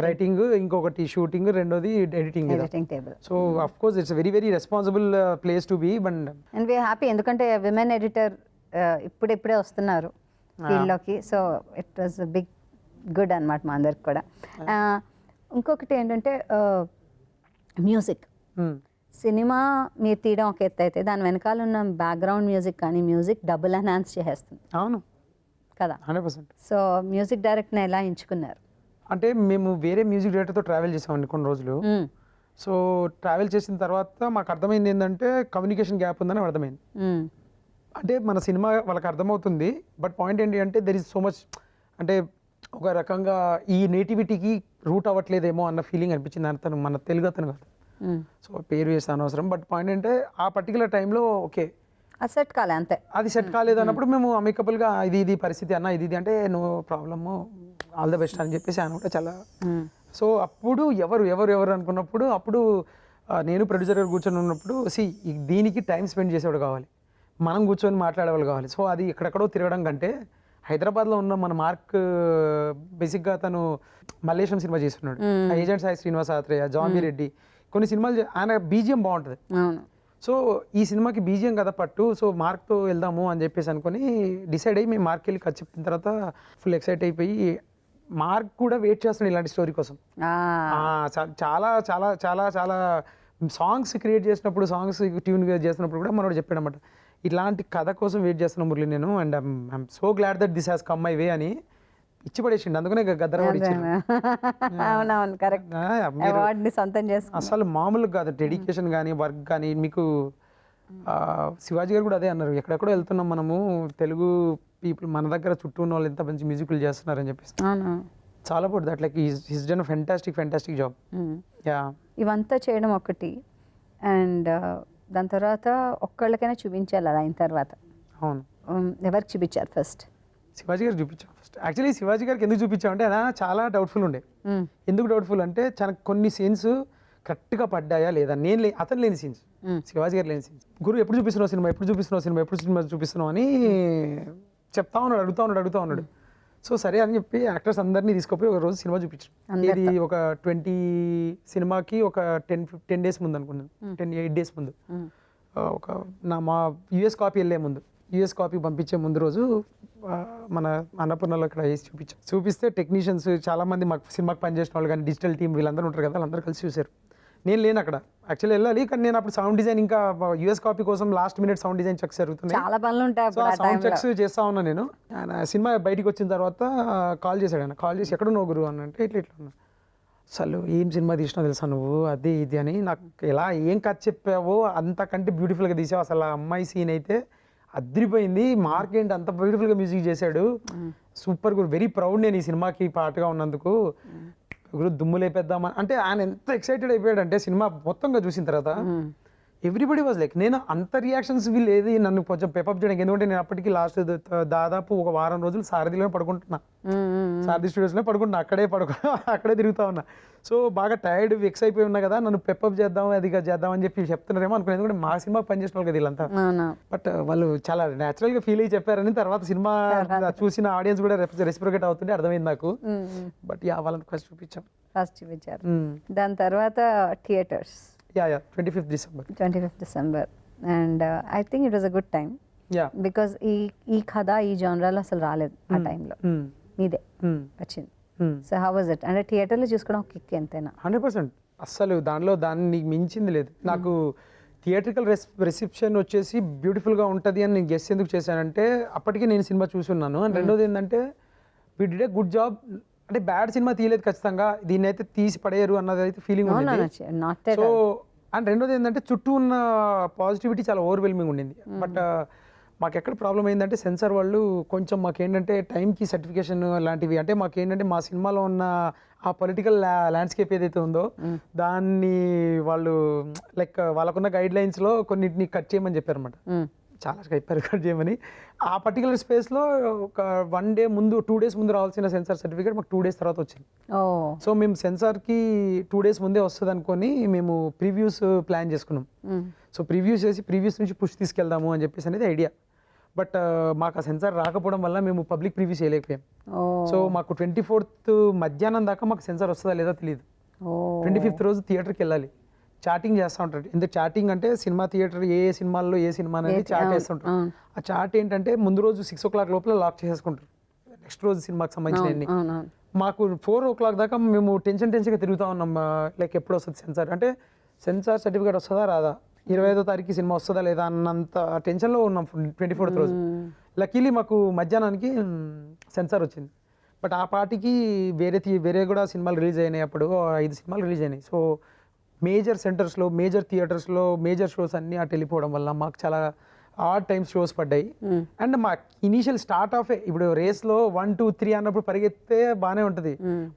రైటింగ్, ఇంకొకటి షూటింగ్, రెండోది editing table. So of course it's very very responsible place to be. And we are happy, ఎందుకంటే విమెన్ ఎడిటర్ ఇప్పుడే వస్తున్నారు ఫీల్డ్లోకి. So it was big good అనమాట మా అందరికి కూడా. ఇంకొకటి ఏంటంటే మ్యూజిక్, సినిమా మీరు తీయడం ఒక ఎత్తు అయితే, దాని వెనకాల ఉన్న బ్యాక్గ్రౌండ్ మ్యూజిక్ కానీ మ్యూజిక్ డబుల్ ఎన్హాన్స్ చేసేస్తుంది. అవును కదా, 100%. సో మ్యూజిక్ డైరెక్టర్ని ఎలా ఎంచుకున్నారు? అంటే మేము వేరే మ్యూజిక్ డైరెక్టర్తో ట్రావెల్ చేసామండి కొన్ని రోజులు. సో ట్రావెల్ చేసిన తర్వాత మాకు అర్థమైంది ఏంటంటే కమ్యూనికేషన్ గ్యాప్ ఉందని అర్థమైంది. అంటే మన సినిమా వాళ్ళకి అర్థమవుతుంది, బట్ పాయింట్ ఏంటి అంటే దెర్ ఇస్ సో మచ్, అంటే ఒక రకంగా ఈ నేటివిటీకి రూట్ అవ్వట్లేదేమో అన్న ఫీలింగ్ అనిపించింది. అతను మన తెలుగు అతను కాదు, సో పేరు చేస్తాను అవసరం. బట్ పాయింట్ ఏంటంటే ఆ పర్టికులర్ టైంలో ఓకే అది సెట్ కాలే, అంతే, అది సెట్ కాలేదు అన్నప్పుడు మేము అమికబుల్గా ఇది పరిస్థితి అన్న, ఇది అంటే no problem, all the best అని చెప్పేసి ఆయన కూడా చాలా. సో అప్పుడు ఎవరు అనుకున్నప్పుడు, అప్పుడు నేను ప్రొడ్యూసర్ గారు కూర్చొని ఉన్నప్పుడు, దీనికి టైం స్పెండ్ చేసేవాడు కావాలి, మనం కూర్చొని మాట్లాడేవాళ్ళు కావాలి. సో అది ఎక్కడెక్కడో తిరగడం కంటే హైదరాబాద్లో ఉన్న మన మార్క్ బేసిక్గా తను మల్లేశం సినిమా చేస్తున్నాడు, ఏజెంట్ సాయి శ్రీనివాస ఆత్రేయ, జాన్వీ రెడ్డి, కొన్ని సినిమాలు ఆయన బీజిఎం బాగుంటుంది. సో ఈ సినిమాకి బీజిఎం కదా పట్టు, సో మార్క్తో వెళ్దాము అని చెప్పేసి అనుకొని డిసైడ్ అయ్యి మేము మార్క్ వెళ్ళి చెప్పిన తర్వాత ఫుల్ ఎక్సైట్ అయిపోయి, మార్క్ కూడా వెయిట్ చేస్తున్నాడు ఇలాంటి స్టోరీ కోసం. చాలా చాలా చాలా చాలా సాంగ్స్ క్రియేట్ చేసినప్పుడు, సాంగ్స్ ట్యూన్ చేసినప్పుడు కూడా మనోడు చెప్పాడు అనమాట, ఇలాంటి కథ కోసం వెయిట్ చేస్తున్నా మురళి నేను, and I'm so glad that this has come my way అని ఇచ్చి పడేసిండు. అందుకనే గద్దరవాడు ఇచ్చారు. అవునవును, కరెక్ట్. అవార్డుని సొంతం చేసుకున్నారు. అసలు మామూలుగా కాదు, డెడికేషన్ కానీ వర్క్ కానీ. మీకు శివాజీ గారు కూడా అదే అన్నారు, ఎక్కడెక్కడో వెళ్తున్నాం మనము, తెలుగు పీపుల్ మన దగ్గర చుట్టూ ఉన్న వాళ్ళు ఎంత మంచి మ్యూజిక్లు చేస్తున్నారని చెప్పేసి. చాలా about that, like his done fantastic job. ఇవంతా చేయడం ఒకటి, అండ్ దాని తర్వాత ఒక్కళ్ళకైనా చూపించాలి. అది అయిన తర్వాత అవును, ఎవరికి చూపించారు ఫస్ట్? శివాజీ గారు చూపించాం ఫస్ట్. యాక్చువల్లీ శివాజీ గారికి ఎందుకు చూపించామంటే ఆయన చాలా డౌట్ఫుల్ ఉండే. ఎందుకు డౌట్ఫుల్ అంటే చాలా కొన్ని సీన్స్ కరెక్ట్గా పడ్డాయా లేదా, అతను లేని సీన్స్, శివాజీ గారు లేని సీన్స్. గురు ఎప్పుడు చూపిస్తున్నావు సినిమా, ఎప్పుడు సినిమా చూపిస్తున్నావు అని చెప్తా ఉన్నాడు, అడుగుతా ఉన్నాడు. సో సరే అని చెప్పి యాక్టర్స్ అందరినీ తీసుకుపోయి ఒక రోజు సినిమా చూపించాం. ఇది ఒక 20 సినిమాకి ఒక 10 days ముందు అనుకున్నాను, 8 days ముందు. మా యుఎస్ కాపీ వెళ్ళే ముందు, యుఎస్ కాపీ పంపించే ముందు రోజు మన అన్నపూర్ణలో ఇక్కడ వేసి చూపిస్తే టెక్నీషియన్స్ చాలామంది మాకు సినిమాకి పనిచేసిన వాళ్ళు కానీ డిజిటల్ టీం వీళ్ళందరూ ఉంటారు కదా, వాళ్ళందరూ కలిసి చూశారు. నేను లేను అక్కడ, యాక్చువల్లీ వెళ్ళాలి, కానీ నేను అప్పుడు సౌండ్ డిజైన్, ఇంకా యుఎస్ కాపీ కోసం last minute sound design checks జరుగుతున్నాయి, చాలా పనులు ఉంటాయి. సౌండ్ చెక్స్ చేస్తా ఉన్నా నేను. ఆయన సినిమా బయటికి వచ్చిన తర్వాత కాల్ చేశాడు, ఆయన కాల్ చేసి ఎక్కడున్నావు గురు అని అంటే ఇట్లా ఉన్నా. అసలు ఏం సినిమా తీసినా తెలుసా నువ్వు, అది ఇది అని. నాకు ఎలా ఏం కథ చెప్పావో అంతకంటే బ్యూటిఫుల్గా తీసావు. అసలు ఆ అమ్మాయి సీన్ అయితే అదిరిపోయింది. మార్క్ ఏంటి అంత బ్యూటిఫుల్గా మ్యూజిక్ చేశాడు, సూపర్ గురు, వెరీ ప్రౌడ్ నేను ఈ సినిమాకి పార్ట్గా ఉన్నందుకు. గురు దుమ్ము లేపేద్దామని అంటే ఆయన ఎంత ఎక్సైటెడ్ అయిపోయాడు అంటే సినిమా మొత్తంగా చూసిన తర్వాత ఎవ్రీబడి వాజ్ లైక్, నేను అంత రియాక్షన్స్ వీళ్ళేది నన్ను కొంచెం పెపప్ చేయడానికి. ఎందుకంటే నేను అప్పటికి లాస్ట్ దాదాపు ఒక వారం రోజులు సారథిలో పడుకుంటున్నా, సారథి స్టూడియోస్లో పడుకుంటున్నా, అక్కడే తిరుగుతా ఉన్నా. సో బాగా టైర్డ్ వెక్స్ అయిపోయి ఉన్నా కదా, నన్ను పెపప్ చేద్దాం అది చేద్దాం అని చెప్పి చెప్తున్నారేమో అనుకున్నాను, ఎందుకంటే మా సినిమాకి పనిచేసిన వాళ్ళు కదా వీళ్ళంతా. బట్ వాళ్ళు చాలా న్యాచురల్గా ఫీల్ అయ్యి చెప్పారని తర్వాత సినిమా చూసిన ఆడియన్స్ కూడా రెసిప్రొకేట్ అవుతుంటే అర్థమైంది నాకు. బట్ వాళ్ళని ఫస్ట్ చూపించారు. దాని తర్వాత theatres 25th December. And I think it was a good time, because ఈ కథ ఈ జానరాలో అసలు రాలేదు ఆ టైంలో, మీదే వచ్చింది. So how was it? అంటే థియేటర్లో చూసుకోవడం కిక్ ఎంతైనా 100%. అస్సలు దాన్ని మించింది లేదు. నాకు థియేట్రికల్ రిసెప్షన్ వచ్చేసి బ్యూటిఫుల్గా ఉంటుంది అని నేను గెస్ ఎందుకు చేశానంటే అప్పటికే నేను సినిమా చూసున్నాను. అండ్ రెండోది ఏంటంటే we did a good job. అంటే బ్యాడ్ సినిమా తీయలేదు ఖచ్చితంగా, దీన్ని అయితే తీసి పడేయరు అన్నది అయితే ఫీలింగ్ ఉంది. సో అండ్ రెండోది ఏంటంటే చుట్టూ ఉన్న పాజిటివిటీ చాలా ఓవర్వెల్మింగ్ ఉండింది. బట్ మాకు ఎక్కడ ప్రాబ్లం అయిందంటే సెన్సార్ వాళ్ళు కొంచెం మాకేంటంటే టైంకి సర్టిఫికేషన్ లాంటివి, అంటే మాకేంటంటే మా సినిమాలో ఉన్న ఆ పొలిటికల్ ల్యాండ్స్కేప్ ఏదైతే ఉందో దాన్ని వాళ్ళు లైక్ వాళ్ళకున్న గైడ్ లైన్స్లో కొన్నిటిని కట్ చేయమని చెప్పారు అనమాట. చాలా చెప్పారు కట్ చేయమని. ఆ పర్టికులర్ స్పేస్లో ఒక 1 day ముందు 2 days ముందు రావాల్సిన సెన్సార్ సర్టిఫికేట్ మాకు 2 days తర్వాత వచ్చింది. సో మేము సెన్సార్కి 2 days ముందే వస్తుంది అనుకొని మేము ప్రివ్యూస్ ప్లాన్ చేసుకున్నాం. సో ప్రివ్యూస్ చేసి ప్రివ్యూస్ నుంచి పుష్ తీసుకెళ్దాము అని చెప్పేసి అనేది ఐడియా. బట్ మాకు ఆ సెన్సార్ రాకపోవడం వల్ల మేము పబ్లిక్ ప్రివ్యూ చేయలేకపోయాం. సో మాకు 24th మధ్యాహ్నం దాకా మాకు సెన్సార్ వస్తుందా లేదా తెలియదు. 25th రోజు థియేటర్కి వెళ్ళాలి, చాటింగ్ చేస్తూ ఉంటారు. ఎందుకు చాటింగ్ అంటే సినిమా థియేటర్ ఏ సినిమాల్లో ఏ సినిమా అనేది చాట్ చేస్తుంటారు. ఆ చాట్ ఏంటంటే ముందు రోజు 6 o'clock లోపల లాక్ చేసేసుకుంటారు నెక్స్ట్ రోజు సినిమాకి సంబంధించినవి. మాకు 4 o'clock దాకా మేము టెన్షన్గా తిరుగుతూ ఉన్నాం, లైక్ ఎప్పుడు వస్తుంది సెన్సార్, అంటే సెన్సార్ సర్టిఫికేట్ వస్తుందా రాదా, 25వ తారీఖు సినిమా వస్తుందా లేదా అన్నంత టెన్షన్లో ఉన్నాం 24th రోజు. లక్కీలీ మాకు మధ్యాహ్నానికి సెన్సార్ వచ్చింది. బట్ ఆ పార్టీకి వేరే కూడా సినిమాలు రిలీజ్ అయినాయి, అప్పుడు 5 సినిమాలు రిలీజ్ అయినాయి. సో మేజర్ సెంటర్స్లో మేజర్ థియేటర్స్లో మేజర్ షోస్ అన్నీ అటు వెళ్ళిపోవడం వల్ల మాకు చాలా ఆడ్ టైమ్స్ షోస్ పడ్డాయి. అండ్ మా ఇనీషియల్ స్టార్ట్ ఆఫ్ ఇప్పుడు రేస్లో 1, 2, 3 అన్నప్పుడు పరిగెత్తే బాగానే ఉంటుంది.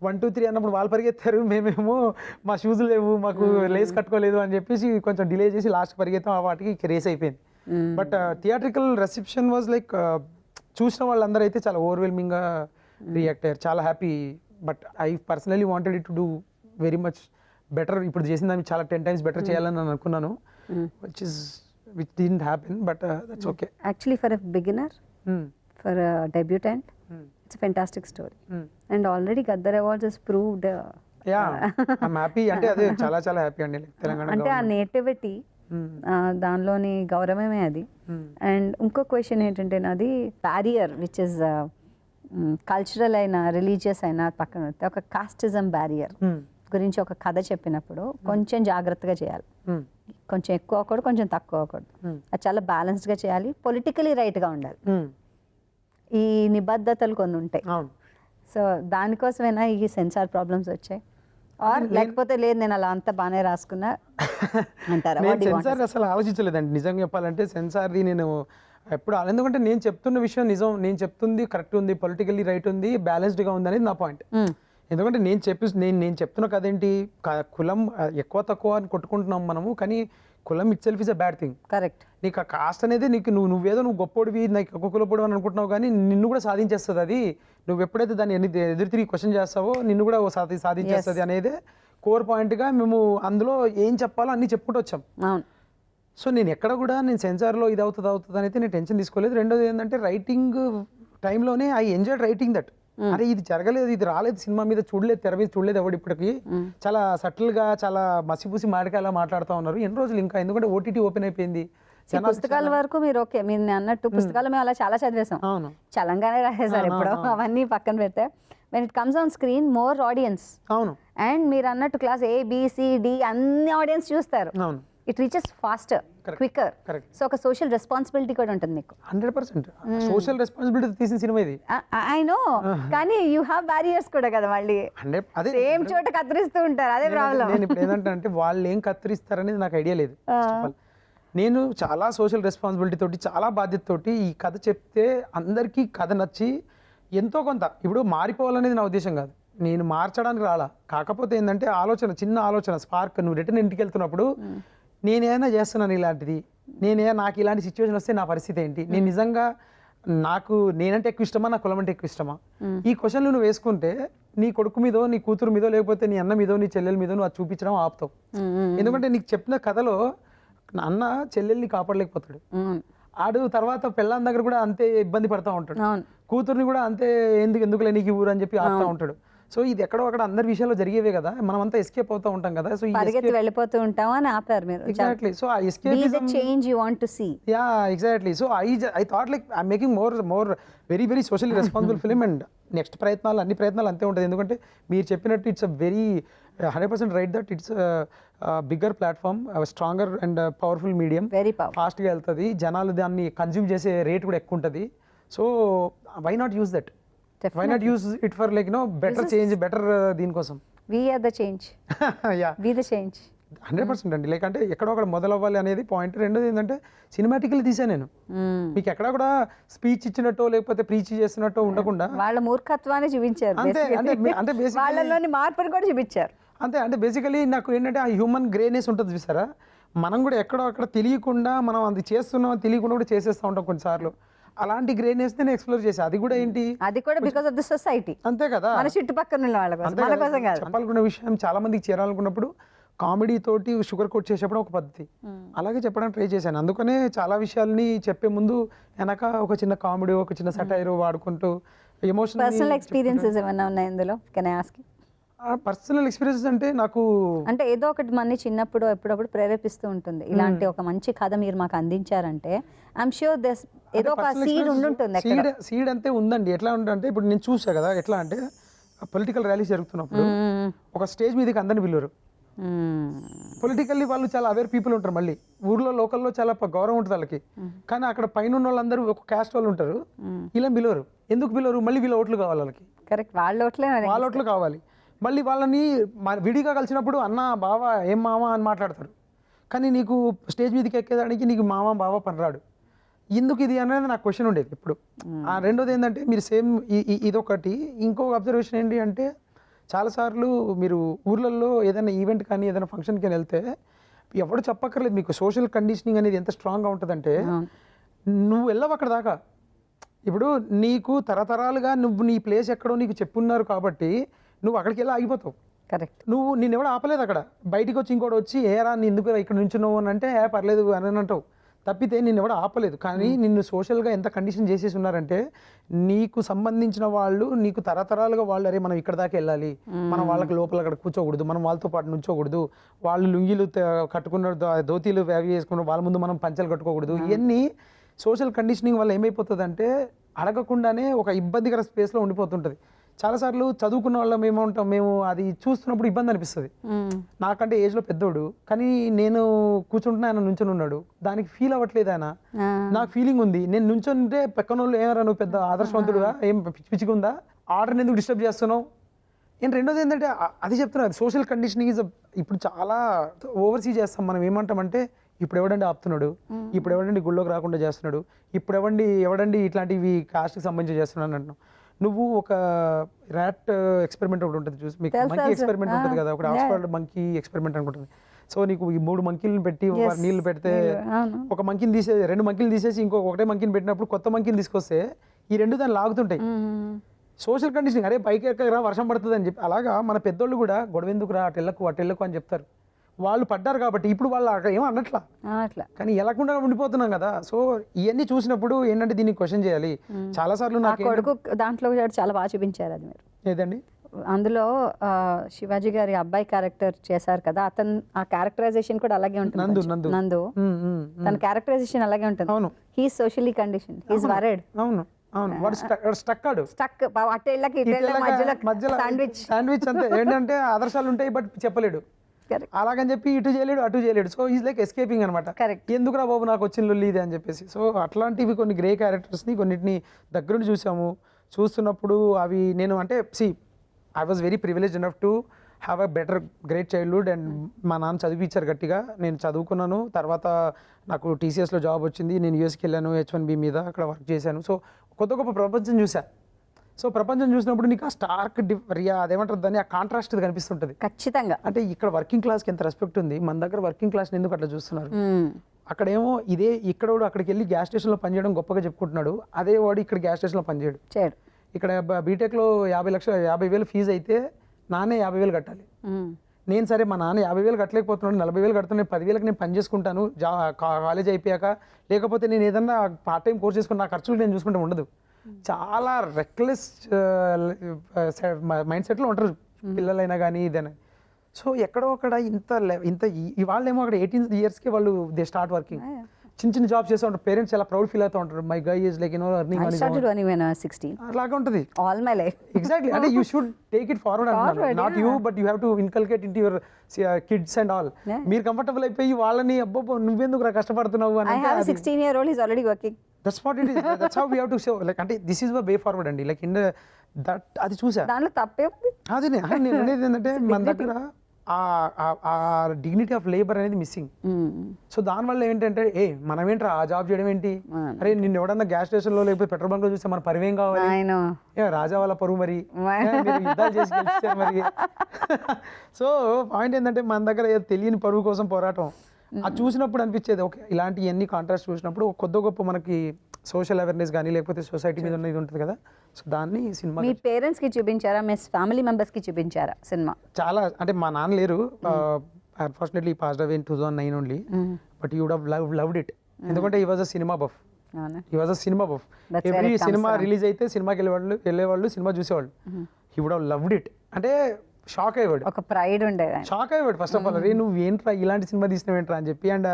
1, 2, 3 అన్నప్పుడు వాళ్ళు పరిగెత్తారు, మేమేమో మా షూస్ లేవు, మాకు లేస్ కట్టుకోలేదు అని చెప్పేసి కొంచెం డిలే చేసి లాస్ట్ పరిగెత్తాం, ఆ వాటికి రేస్ అయిపోయింది. But theatrical reception was like చూసిన వాళ్ళందరూ అయితే చాలా ఓవర్వెల్మింగ్గా రియాక్ట్ అయ్యారు, చాలా happy. But I personally wanted it to do very much better. ఇప్పుడు చేసిన దాన్ని చాలా 10 times బెటర్ చేయాలని నేను అనుకున్నాను, which didn't happen, but that's okay. Actually, for a beginner, for a debutant, it's a fantastic story. And already Gaddar Awards has proved. Yeah, I'm happy. అంటే అదే చాలా హ్యాపీ అండి తెలంగాణ. అంటే ఆ నేటివిటీ, దానిలోని గౌరవమే అది. అండ్ ఇంకో క్వశ్చన్ ఏంటంటే నాది బ్యారియర్ విచ్ ఇస్ కల్చరల్ అయినా రిలీజియస్ అయినా పక్కన ఒక కాస్టిజం బ్యారియర్ గురించి ఒక కథ చెప్పినప్పుడు కొంచెం జాగ్రత్తగా చేయాలి. కొంచెం ఎక్కువ అవ్వకూడదు, కొంచెం తక్కువ అవ్వకూడదు. అది చాలా బ్యాలెన్స్డ్గా చేయాలి, పొలిటికలీ రైట్గా ఉండాలి. ఈ నిబద్ధతలు కొన్ని ఉంటాయి. సో దానికోసమైనా ఈ సెన్సార్ ప్రాబ్లమ్స్ వచ్చాయి. ఆర్ లేకపోతే లేదు నేను అలా అంతా బాగానే రాసుకున్నా అంటారా? సెన్సార్ అసలు ఆలోచించలేదండి నిజంగా చెప్పాలంటే. సెన్సార్ది నేను ఎప్పుడు ఎందుకంటే నేను చెప్తున్న విషయం నిజం, నేను చెప్తుంది కరెక్ట్ ఉంది, పొలిటికల్లీ రైట్ ఉంది, బ్యాలెన్స్డ్గా ఉంది అనేది నా పాయింట్. ఎందుకంటే నేను చెప్తున్న కథ ఏంటి, కులం ఎక్కువ తక్కువ అని కొట్టుకుంటున్నాం మనము, కానీ కులం it self is a bad thing. Correct. నీకు ఆ కాస్ట్ అనేది నీకు నువ్వేదో నువ్వు గొప్పోడివి, నాకు ఒక్క కులపోడు అని అనుకుంటున్నావు, కానీ నిన్ను కూడా సాధించేస్తుంది అది. నువ్వు ఎప్పుడైతే దాన్ని ఎదురు తిరిగి క్వశ్చన్ చేస్తావో నిన్ను కూడా సాధించేస్తుంది అనేదే కోర్ పాయింట్గా మేము అందులో ఏం చెప్పాలో అన్నీ చెప్పుకుంటూ వచ్చాం. సో నేను ఎక్కడ కూడా నేను సెన్సార్లో ఇది అవుతుంది అని అయితే నేను టెన్షన్ తీసుకోలేదు. రెండోది ఏంటంటే రైటింగ్ టైంలోనే ఐ ఎంజాయ్డ్ రైటింగ్ దట్. అరే ఇది జరగలేదు, ఇది రాలేదు, సినిమా మీద చూడలేదు, తెర మీద చూడలేదు ఎవడు ఇప్పటికి. చాలా సటిల్గా చాలా మసిపూసి మాడికాయలా మాట్లాడుతూ ఉన్నారు ఎన్ని రోజులు ఇంకా, ఎందుకంటే ఓటీటీ ఓపెన్ అయిపోయింది. పుస్తకాల వరకు మీరు ఓకే, మీరు అన్నట్టు పుస్తకాలు మేము అలా చాలా చదివేసాం, చలంగానే రాసేసారు ఇప్పుడు అవన్నీ పక్కన పెడితే. When it comes on screen more audience. అవును. అండ్ మీరు అన్నట్టు క్లాస్ ABCD అన్ని ఆడియన్స్ చూస్తారు. అవును. It reaches faster, quicker. So ఒక సోషల్ రెస్పాన్సిబిలిటీ కూడా ఉంటుంది మీకు. 100% సోషల్ రెస్పాన్సిబిలిటీ తీసిన సినిమా ఇది. ఐ నో, కానీ యూ హ్యావ్ బ్యారియర్స్ కూడా కదా మళ్ళీ. సేమ్ చోట కత్తిరిస్తూ ఉంటారు, అదే ప్రాబ్లం. నేను ఇప్పుడు ఏంటంటే వాళ్ళు ఏం కత్తిరిస్తారనేది నాకు ఐడియా లేదు. నేను చాలా సోషల్ రెస్పాన్సిబిలిటీ తోటి, చాలా బాధ్యతతోటి ఈ కథ చెప్తే అందరికీ కథ నచ్చి ఎంతో కొంత, ఇప్పుడు మారిపోవాలనేది నా ఉద్దేశం కాదు, నేను మార్చడానికి రాలా. కాకపోతే ఏంటంటే చిన్న ఆలోచన స్పార్క్, నువ్వు రిటర్న్ ఇంటికి వెళ్తున్నప్పుడు నేనేమైనా చేస్తున్నాను ఇలాంటిది, నాకు ఇలాంటి సిచ్యువేషన్ వస్తే నా పరిస్థితి ఏంటి, నేను నిజంగా నేనంటే ఎక్కువ ఇష్టమా, నా కులం అంటే ఎక్కువ ఇష్టమా, ఈ క్వశ్చన్లు నువ్వు వేసుకుంటే నీ కొడుకు మీదో, నీ కూతురు మీదో, లేకపోతే నీ అన్న మీదో, నీ చెల్లెల మీదో నువ్వు అది చూపించడం ఆపుతావు. ఎందుకంటే నీకు చెప్పిన కథలో అన్న చెల్లెల్ని కాపాడలేకపోతాడు, ఆడు తర్వాత పెళ్ళాం దగ్గర కూడా అంతే ఇబ్బంది పడతా ఉంటాడు, కూతుర్ని కూడా అంతే ఎందుకులే నీకు ఊరు అని చెప్పి ఆపుతా ఉంటాడు. సో ఇది ఎక్కడో అక్కడ అందరి విషయాల్లో జరిగేవే కదా, మనం అంతా ఎస్కేప్ అవుతూ ఉంటాం కదా. సో వెళ్ళిపోతూ ఉంటాం అని ఆపారు మీరు. ఎగ్జాక్ట్లీ. సో ఆ escapism change you want to see. Yeah exactly. So I thought like I making more very very socially responsible film. And next అన్ని ప్రయత్నాలు అంతే ఉంటుంది. ఎందుకంటే మీరు చెప్పినట్టు it's a very 100% right that it's bigger platform, stronger and powerful medium, ఫాస్ట్గా వెళ్తుంది, జనాలు దాన్ని కన్జ్యూమ్ చేసే రేట్ కూడా ఎక్కువ ఉంటుంది. So why not use that, why not use it for like better change, better దీనికోసం. we are the change. yeah, we the change. 100% అండి. లైక్ అంటే ఎక్కడో ఒకటి మొదలవ్వాలి అనేది పాయింట్. రెండోది ఏంటంటే సినిమాటికల్ తీసా నేను, మీకు ఎక్కడ కూడా స్పీచ్ ఇచ్చినట్టో లేకపోతే ప్రీచ్ చేస్తున్నట్టో ఉండకుండా వాళ్ళ మూర్ఖత్వాన్ని చూపించారు, అంటే వాళ్ళలోని మార్పుని కూడా చూపించారు. అంటే బేసికలీ నాకు ఏంటంటే ఆ హ్యూమన్ గ్రేనెస్ ఉంటుంది చూసారా, మనం కూడా ఎక్కడో అక్కడ తెలియకుండా మనం అది చేస్తున్నాం తెలియకుండా కూడా చేసేస్తూ ఉంటాం కొన్నిసార్లు. అలాంటి గ్రేనెస్ నేను ఎక్స్ప్లోర్ చేసా. అది కూడా ఏంటి, అది కూడా బికాజ్ ఆఫ్ ది సొసైటీ, అంతే కదా, మన చుట్టుపక్కల ఉన్న వాళ్ళ కోసం, మన కోసం కాదు. చెప్పాలనుకున్న విషయం చాలా మందికి చేరాలనుకున్నప్పుడు కామెడీ తోటి షుగర్ కోట్ చేసేప్పుడు ఒక పద్ధతి, అలాగే చెప్పడానికి ట్రై చేశాను. అందుకనే చాలా విషయాల్ని చెప్పే ముందు వెనక ఒక చిన్న కామెడీ, ఒక చిన్న సటైర్ వాడుకుంటూ ఎమోషనల్. పర్సనల్ ఎక్స్పీరియన్సెస్ ఏమైనా ఉన్నాయి ఇందులో? Can I ask? Personal experiences అంటే నాకు అంటే ఏదో ఒకటి మన చిన్నప్పుడు ఎప్పుడప్పుడు ప్రేరేపిస్తూ ఉంటుంది. ఇలాంటి ఒక మంచి కథ మీరు మాకు అందించారంటే ఐఎమ్ ష్యూర్ దిస్ ఏదో ఒక సీడ్ ఉండుంటుంది. సీడ్ అంతే ఉందండి. ఎట్లా ఉంటుందంటే ఇప్పుడు నేను చూసా కదా, ఎట్లా అంటే పొలిటికల్ ర్యాలీస్ జరుగుతున్నప్పుడు ఒక స్టేజ్ మీదకి అందరిని పిలువరు. పొలిటికల్లీ వాళ్ళు చాలా అవేర్ పీపుల్ ఉంటారు, మళ్ళీ ఊర్లో లోకల్లో చాలా గౌరవం ఉంటుంది వాళ్ళకి. కానీ అక్కడ పైన ఉన్న వాళ్ళందరూ ఒక క్యాస్ట్ వాళ్ళు ఉంటారు, ఇలా పిలవరు. ఎందుకు పిలవరు? మళ్ళీ వీళ్ళ ఓట్లు కావాలి వాళ్ళకి. కరెక్ట్, వాళ్ళ ఓట్లు కావాలి. మళ్ళీ వాళ్ళని విడిగా కలిసినప్పుడు అన్న బావ ఏం మామ అని మాట్లాడతారు. కానీ నీకు స్టేజ్ మీదకి ఎక్కేదానికి నీకు మామ బావ పనిరాడు. ఎందుకు ఇది అనేది నాకు క్వశ్చన్ ఉండేది ఎప్పుడు. రెండోది ఏంటంటే మీరు సేమ్ ఇదొకటి. ఇంకొక అబ్జర్వేషన్ ఏంటి అంటే చాలాసార్లు మీరు ఊర్లలో ఏదైనా ఈవెంట్ కానీ ఏదైనా ఫంక్షన్కి వెళ్తే ఎవరు చెప్పక్కర్లేదు మీకు సోషల్ కండిషనింగ్ అనేది ఎంత స్ట్రాంగ్గా ఉంటుందంటే నువ్వు వెళ్ళవు అక్కడ దాకా. ఇప్పుడు నీకు తరతరాలుగా నీ ప్లేస్ ఎక్కడో నీకు చెప్పున్నారు కాబట్టి నువ్వు అక్కడికి వెళ్ళి ఆగిపోతావు. కరెక్ట్. నిన్ను ఎవడు ఆపలేదు అక్కడ. బయటికి వచ్చి ఇంకోటి వచ్చి ఏరా నీ ఎందుకు ఇక్కడ నుంచున్నావు అని అంటే పర్లేదు అని అంటావు తప్పితే నిన్ను ఎవడు ఆపలేదు. కానీ నిన్ను సోషల్గా ఎంత కండిషన్ చేసేసి ఉన్నారంటే నీకు సంబంధించిన వాళ్ళు నీకు తరతరాలుగా వాళ్ళు అరే మనం ఇక్కడ దాకా వెళ్ళాలి, మనం వాళ్ళకి లోపల అక్కడ కూర్చోకూడదు, మనం వాళ్ళతో పాటు నుంచోకూడదు, వాళ్ళు లుంగీలు కట్టుకున్న ధోతీలు వ్యావి చేసుకున్న వాళ్ళ ముందు మనం పంచలు కట్టుకోకూడదు. ఇవన్నీ సోషల్ కండిషనింగ్ వల్ల ఏమైపోతుంది అంటే అడగకుండానే ఒక ఇబ్బందికర స్పేస్లో ఉండిపోతుంటుంది. చాలాసార్లు చదువుకున్న వాళ్ళం ఏమంటాం, మేము అది చూస్తున్నప్పుడు ఇబ్బంది అనిపిస్తుంది. నాకంటే ఏజ్లో పెద్దోడు, కానీ నేను కూర్చుంటున్నా ఆయన నుంచొని ఉన్నాడు, దానికి ఫీల్ అవ్వట్లేదు ఆయన. నాకు ఫీలింగ్ ఉంది, నేను నుంచుంటే పక్కన వాళ్ళు ఏమరా నువ్వు పెద్ద ఆదర్శవంతుడుగా, ఏం పిచ్చి పిచ్చిగా ఉందా, ఆర్డర్ని ఎందుకు డిస్టర్బ్ చేస్తున్నావు. నేను రెండోది ఏంటంటే అది చెప్తున్నాను, సోషల్ కండిషనింగ్ ఈజ్ ఇప్పుడు చాలా ఓవర్సీ చేస్తాం. మనం ఏమంటామంటే ఇప్పుడు ఎవడండి ఆపుతున్నాడు, ఇప్పుడు ఎవడండి గుళ్ళోకి రాకుండా చేస్తున్నాడు, ఇప్పుడు ఎవడండి ఇట్లాంటివి కాస్ట్కి సంబంధించి చేస్తున్నాడు అంటున్నావు. నువ్వు ఒక ర్యాట్ ఎక్స్పెరిమెంట్ ఒకటి ఉంటుంది చూసి, మీకు మంకీ ఎక్స్పెరిమెంట్ ఉంటుంది కదా, ఒకటి ఆక్స్ఫర్డ్ మంకీ ఎక్స్పెరిమెంట్ అనుకుంటుంది. సో నీకు ఈ 3 మంకీలను పెట్టి నీళ్ళు పెడితే ఒక మంకీని తీసేసి 2 మంకీలు తీసేసి ఒకటే మంకీని పెట్టినప్పుడు కొత్త మంకీని తీసుకొస్తే ఈ 2 దాన్ని లాగుతుంటాయి. సోషల్ కండిషనింగ్, అరే పైకి ఎక్కరా వర్షం పడుతుంది అని చెప్పి. అలాగా మన పెద్దోళ్ళు కూడా గొడవెందుకురా అటెళ్ళకు అని చెప్తారు. వాళ్ళు పడ్డారు కాబట్టి ఇప్పుడు వాళ్ళు ఏమో అన్నట్లా, కానీ ఎలాకుండా ఉండిపోతున్నాం కదా. సో ఇవన్నీ చూసినప్పుడు ఏంటంటే దీన్ని క్వశ్చన్ చేయాలి. చాలా సార్లు నాకు కొడుకు దాంట్లో చాలా బాగా చూపించారు అది మీరు. ఏదండి అందులో శివాజీ గారి అబ్బాయి క్యారెక్టర్ చేశారు కదా, అతను ఆ క్యారెక్టరైజేషన్ కూడా అలాగే ఉంటుంది. నందు తన క్యారెక్టరైజేషన్ అలాగే ఉంటుంది. అవును, he socially condition, he is worried. అవును అవును, వాడు స్టక్ శాండ్విచ్ అంతే. ఏంటంటే ఆదర్శాలు ఉంటాయి బట్ చెప్పలేడు, అలాగని చెప్పి ఇటు చేయలేడు అటు చేయలేడు. సో ఈజ్ లైక్ ఎస్కేపింగ్ అనమాట. ఎందుకురా బాబు నాకు వచ్చిన లొల్లి ఇది అని చెప్పేసి. సో అట్లాంటివి కొన్ని గ్రే క్యారెక్టర్స్ని కొన్నిటిని దగ్గరుండి చూసాము. చూస్తున్నప్పుడు అవి నేను అంటే I was very privileged enough to have a better great childhood. And మా నాన్న చదివించారు గట్టిగా, నేను చదువుకున్నాను. తర్వాత నాకు టీసీఎస్లో జాబ్ వచ్చింది, నేను యూఎస్కి వెళ్ళాను H1B మీద, అక్కడ వర్క్ చేశాను. సో కొత్త గొప్ప ప్రపంచం చూసా. సో ప్రపంచం చూసినప్పుడు నీకు ఆ స్టార్క్ అదేమంటారు దాన్ని, ఆ కాంట్రాస్ట్ కనిపిస్తుంటుంది ఖచ్చితంగా. అంటే ఇక్కడ వర్కింగ్ క్లాస్కి ఎంత రెస్పెక్ట్ ఉంది, మన దగ్గర వర్కింగ్ క్లాస్ని ఎందుకు అట్లా చూస్తున్నారు. అక్కడేమో ఇక్కడ అక్కడికి వెళ్ళి గ్యాస్ స్టేషన్లో పనిచేయడం గొప్పగా చెప్పుకుంటున్నాడు, అదే వాడు ఇక్కడ గ్యాస్ స్టేషన్లో పనిచేయడు. ఇక్కడ బీటెక్లో 50,000 ఫీజు అయితే నాన్నే 50,000 కట్టాలి. నేను సరే మా నాన్న 50,000 కట్టలేకపోతున్నాడు, 40,000 కడుతున్నాను, 10,000కి నేను పని చేసుకుంటాను కాలేజ్ అయిపోయాక, లేకపోతే నేను ఏదన్నా పార్ట్ టైం కోర్స్ చేసుకుని నా ఖర్చులు నేను చూసుకుంటే ఉండదు. చాలా రెక్లెస్ మైండ్ సెట్లో ఉంటారు పిల్లలైనా కానీ ఇదైనా. సో ఎక్కడో అక్కడ ఇంత ఇవాళేమో అక్కడ 18 yearsకి వాళ్ళు దే స్టార్ట్ వర్కింగ్, చిన్న జాబ్స్ చేస్తూ ఉంటారు. పేరెంట్స్ చాలా ప్రౌడ్ ఫీల్ అవుతూ ఉంటారు, my guy is like earning అలాగా ఉంటుంది ఆల్ మై లైఫ్. ఎగ్జాక్ట్లీ, అంటే you should take it forward అంటున్నారు. Not you but you have to inculcate into your kids and all. మీరు కంఫర్టబుల్ అయిపోయి వాళ్ళని అబ్బో నువ్వెందుకు కష్టపడుతున్నావు అని. 16-year-old is already working. That's what it is. That's how we have to show. Like అంటే this is the way forward అండి. Like in that అది చూసా, దాంట్లో తప్పే అది నేను అనేది ఏంటంటే మన దగ్గర ఆ డిగ్నిటీ ఆఫ్ లేబర్ అనేది మిస్సింగ్. సో దానివల్ల ఏంటంటే మనం ఏంట్రా ఆ జాబ్ చేయడం ఏంటి, అరే నిన్ను ఎవడన్నా గ్యాస్ స్టేషన్లో లేకపోతే పెట్రోల్ బంక్లో చూస్తే మన పరువేం కావాలి, రాజా వాళ్ళ పరువు మరి యుద్ధాలు చేసి గెలిచారు మరి. సో పాయింట్ ఏంటంటే మన దగ్గర తెలియని పరువు కోసం పోరాటం. అది చూసినప్పుడు అనిపించేది ఓకే, ఇలాంటి ఎన్ని కాంట్రాస్ట్ చూసినప్పుడు కొద్ది గొప్ప మనకి సోషల్ అవేర్నెస్ కానీ లేకపోతే సొసైటీ మీద ఉన్న ఇది ఉంటుంది కదా. సో దాన్ని సినిమా మీ పేరెంట్స్కి చూపించారా, మీ ఫ్యామిలీ మెంబర్స్కి చూపించారా సినిమా? చాలా, అంటే మా నాన్న లేరు, unfortunately passed away in 2009 only, but you would have loved it. ఎందుకంటే he was a cinema buff. Every cinema release అయితే సినిమాకి వెళ్ళేవాళ్ళు సినిమా చూసేవాళ్ళు. He would have loved it. అంటే షాక్ అయ్యాడు, ఒక ప్రైడ్ ఉండేది, షాక్ అయ్యాడు ఫస్ట్ ఆఫ్ ఆల్, అరే నువ్వు ఏంట్రా ఇలాంటి సినిమా తీసినావేంట్రా అని చెప్పి. And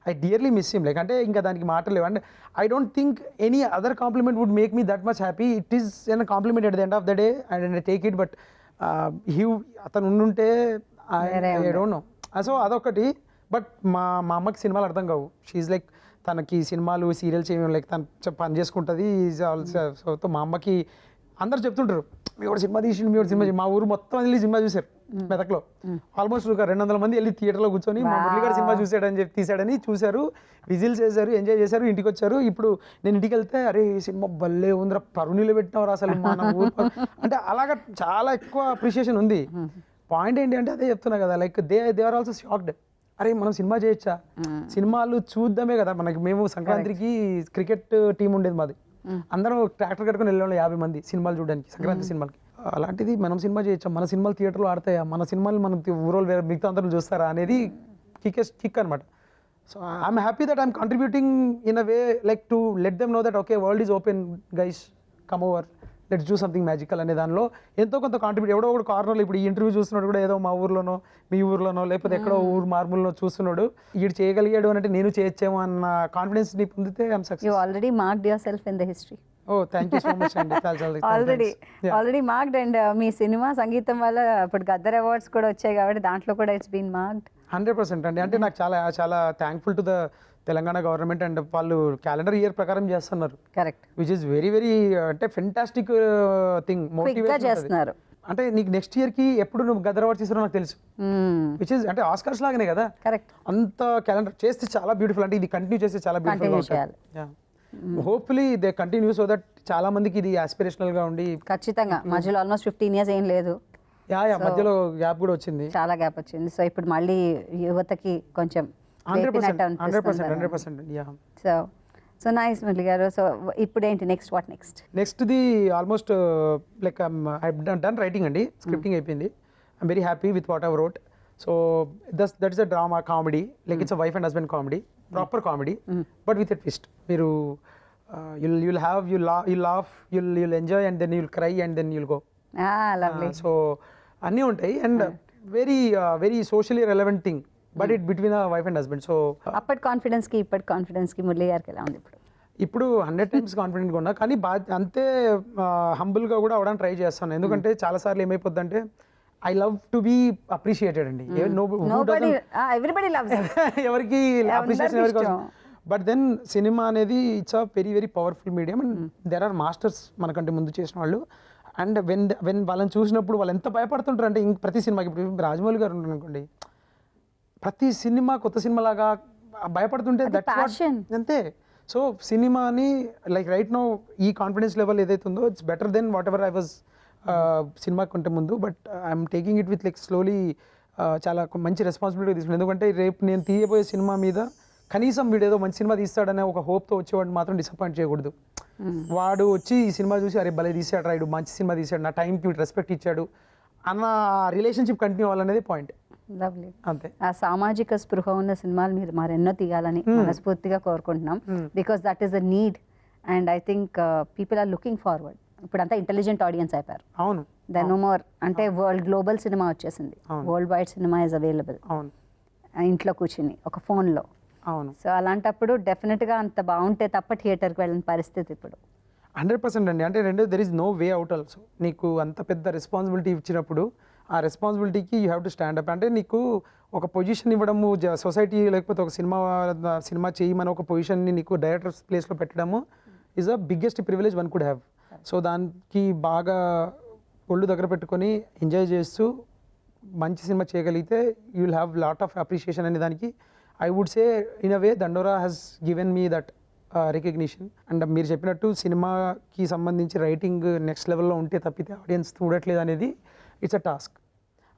I dearly miss him. Like అంటే ఇంకా దానికి మాటలు లేవు. And I don't think any other compliment would make me that much happy. It is an compliment at the end of the day and I take it. But అతను ఉండుంటే I don't know. So అదొకటి. But మా అమ్మకి సినిమాలు అర్థం కావు. She like తనకి సినిమాలు సీరియల్స్ ఏమేమి లైక్ తను పని చేసుకుంటుంది. సో మా అమ్మకి అందరు చెప్తుంటారు మీ వాడు సినిమా తీసి మా ఊరు మొత్తం వెళ్ళి సినిమా చూశారు మెదక్లో. ఆల్మోస్ట్ ఒక 200 మంది వెళ్ళి థియేటర్లో కూర్చొని మా మురళిగారు సినిమా చూసాడని చెప్పి తీసాడని చూశారు, విజిల్స్ వేశారు, ఎంజాయ్ చేశారు, ఇంటికి వచ్చారు. ఇప్పుడు నేను ఇంటికి వెళ్తే అరే సినిమా భలే ఉందిరా, పరునీళ్ళు పెట్టినవారు అసలు మన ఊరు అంటే అలాగా చాలా ఎక్కువ అప్రిషియేషన్ ఉంది. పాయింట్ ఏంటి అంటే అదే చెప్తున్నా కదా, like they are also shocked. అరే మనం సినిమా చేయొచ్చా, సినిమాలు చూద్దామే కదా. మనకి మేము సంక్రాంతికి క్రికెట్ టీం ఉండేది మాది, అందరం ట్రాక్టర్ కట్టుకుని వెళ్ళేవాళ్ళు 50 మంది సినిమాలు చూడడానికి సంక్రాంతి సినిమాలకి. అలాంటిది మనం సినిమా చేయొచ్చా, మన సినిమాలు థియేటర్లో ఆడతాయా, మన సినిమాలు మనం ఊరోళ్ళు వేరే మిగతా అందరూ చూస్తారా అనేది కిక్ అనమాట. So I'm happy that I'm contributing in a way like to let them know that okay world is open guys, come over, let's do something magical అనే దానిలో ఎంతో కొంత కాంట్రిబ్యూట్. ఎవడో ఒకటి కార్నర్లో ఇప్పుడు ఈ ఇంటర్వ్యూ చూస్తున్నాడు కూడా ఏదో మా ఊర్లోనో మీ ఊర్లోనో లేకపోతే ఎక్కడో ఊరు మార్మూలలో చూస్తున్నాడు, వీడు చేయగలిగాడు అంటే నేను చేయొచ్చేమో అన్న కాన్ఫిడెన్స్ ని పొందితే I'm success. You already marked yourself in the history. Oh thank you so much అండి. Already marked. అండ్ మీ సినిమా సంగీతం వల్ల ఇప్పుడు గద్దర్ అవార్డ్స్ కూడా వచ్చాయి కాబట్టి దాంట్లో కూడా ఇట్స్ బీన్ మార్క్డ్. 100% అండి. అంటే నాకు చాలా చాలా thankful to the Telangana government. And వాళ్ళు క్యాలెండర్ ఇయర్ ప్రకారం చేస్తున్నారు. Correct. Which is very very అంటే ఫెంటాస్టిక్ థింగ్. మోటివేషన్ చేస్తున్నారు. అంటే నీకు నెక్స్ట్ ఇయర్ కి ఎప్పుడు నువ్వు గద్దర్ అవార్డ్స్ ఇస్తారో నాకు తెలుసు. విచ్ ఇస్ అంటే ఆస్కర్స్ లాగానే కదా. కరెక్ట్. అంత క్యాలెండర్ చేస్తే చాలా బ్యూటిఫుల్. అంటే ఇది కంటిన్యూ చేస్తే చాలా beautiful. Hopefully they continue so that చాలా మందికి ఇది ఆస్పిరేషనల్ గా ఉండి. ఖచ్చితంగా. మధ్యలో ఆల్మోస్ట్ 15 years ఏం లేదు. మధ్యలో గ్యాప్ కూడా వచ్చింది, చాలా గ్యాప్ వచ్చింది. సో ఇప్పుడు మళ్ళీ యువతకి కొంచెం 100%. సో నైస్ మురళి గారు. సో ఇప్పుడు ఏంటి next the almost like I done writing అండి. స్క్రిప్టింగ్ అయిపోయింది. I'm very happy with what I wrote. So that is a drama comedy, like it's a wife and husband comedy, proper comedy but with a twist. మీరు you'll laugh, you'll enjoy, and then you'll cry, and then you'll go. So అన్నీ ఉంటాయి. And very socially relevant thing, but it between a wife and husband. So అప్పటి కాన్ఫిడెన్స్కి ఇప్పటి కాన్ఫిడెన్స్కి మురళి గారికి ఎలా ఉంది ఇప్పుడు 100 times కాన్ఫిడెంట్గా ఉన్నా, కానీ అంతే హంబుల్గా కూడా అవడానికి ట్రై చేస్తాను. ఎందుకంటే చాలాసార్లు ఏమైపోద్ది అంటే I love to be appreciated అండి. ఎవరికి అప్రిషియేషన్ ఎవరికి. బట్ దెన్ సినిమా అనేది it's a very very powerful medium. And there are masters మనకంటే ముందు చేసిన వాళ్ళు. అండ్ వెన్ వాళ్ళని చూసినప్పుడు వాళ్ళు ఎంత భయపడుతుంటారు అంటే ప్రతి సినిమాకి. ఇప్పుడు రాజమౌళి గారు ఉన్నారు అనుకోండి, ప్రతి సినిమా కొత్త సినిమా లాగా భయపడుతుంటే అంతే. సో సినిమాని లైక్ రైట్ నౌ ఈ కాన్ఫిడెన్స్ లెవెల్ ఏదైతే ఉందో it's better than whatever I was cinema కంటే ముందు. But I'm taking it with like slowly. చాలా మంచి రెస్పాన్సిబిలిటీ తీసుకున్నాను. ఎందుకంటే రేపు నేను తీయబోయే సినిమా మీద కనీసం వీడు ఏదో మంచి సినిమా తీస్తాడనే ఒక హోప్తో వచ్చేవాడు మాత్రం డిసప్పాయింట్ చేయకూడదు. వాడు వచ్చి ఈ సినిమా చూసి అరే భలే తీసాడు రాయుడు, మంచి సినిమా తీసాడు, నా టైంకి రెస్పెక్ట్ ఇచ్చాడు అన్న రిలేషన్షిప్ కంటిన్యూ అవ్వాలనేది పాయింట్. లవ్లీ. అంతే. ఆ సామాజిక స్పృహ ఉన్న సినిమాలు మీరు మరెన్నో తీయాలని మనస్ఫూర్తిగా కోరుకుంటున్నాం. Because that is the need. And I think people are looking forward. ఇప్పుడంతా ఇంటెలిజెంట్ ఆడియన్స్ అయిపోయారు. అవును. దెన్ నో మోర్ అంటే గ్లోబల్ సినిమా వచ్చేసింది. Worldwide cinema is available. అవును. ఇంట్లో కూర్చుని ఒక ఫోన్లో. అవును. సో అలాంటప్పుడు డెఫినెట్గా అంత బాగుంటే తప్ప థియేటర్కి వెళ్ళిన పరిస్థితి ఇప్పుడు. 100% అండి. అంటే there is no way out also. నీకు అంత పెద్ద రెస్పాన్సిబిలిటీ ఇచ్చినప్పుడు ఆ రెస్పాన్సిబిలిటీకి you have to stand up. అంటే నీకు ఒక పొజిషన్ ఇవ్వడము సొసైటీ, లేకపోతే ఒక సినిమా చేయమని ఒక పొజిషన్ని నీకు డైరెక్టర్ ప్లేస్లో పెట్టడము is a biggest privilege one could have. So దానికి బాగా ఒళ్ళు దగ్గర పెట్టుకొని ఎంజాయ్ చేస్తూ మంచి సినిమా చేయగలిగితే you will have lot of appreciation అనే దానికి I would say in a way Dandora has given me that recognition. And మీరు చెప్పినట్టు సినిమాకి సంబంధించి రైటింగ్ నెక్స్ట్ లెవెల్లో ఉంటే తప్పితే ఆడియన్స్ చూడట్లేదు అనేది it's a task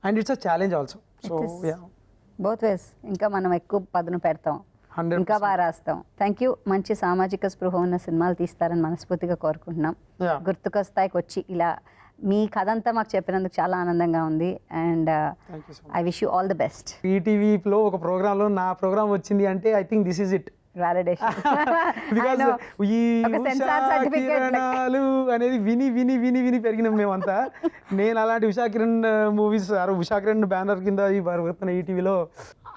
and it's a challenge also. So both ways. ఇంకా మనం ఎక్కువ పదును పెడతాం, ఇంకా బాగా రాస్తాం. Thank you. మంచి సామాజిక స్పృహ ఉన్న సినిమాలు తీస్తారని మనస్ఫూర్తిగా కోరుకుంటున్నాం. గుర్తుకొస్తాయికి వచ్చి ఇలా మీ కథ అంతా మాకు చెప్పినందుకు చాలా ఆనందంగా ఉంది. And I wish you all the best. ఈటీవీలో ఒక ప్రోగ్రాంలో నా ప్రోగ్రామ్ వచ్చింది అంటే I think this is it. Validation. ఈ కిరణాలు అనేది విని విని విని విని పెరిగినాం మేమంతా. నేను అలాంటి ఉషా కిరణ్ మూవీస్, ఉషా కిరణ్ బ్యానర్ కింద వస్తున్న ఈటీవీలో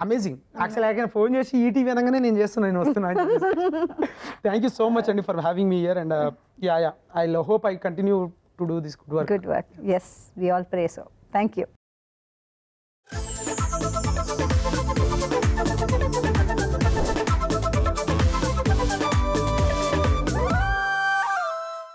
అమేజింగ్. యాక్చువల్ ఫోన్ చేసి ఈటీవీ అనగానే నేను చేస్తున్నాను, నేను వస్తున్నాను. థ్యాంక్ యూ సో మచ్ అండి for having me here. And I hope I continue to do this good work. Good work. Yes, we all pray so. Thank you.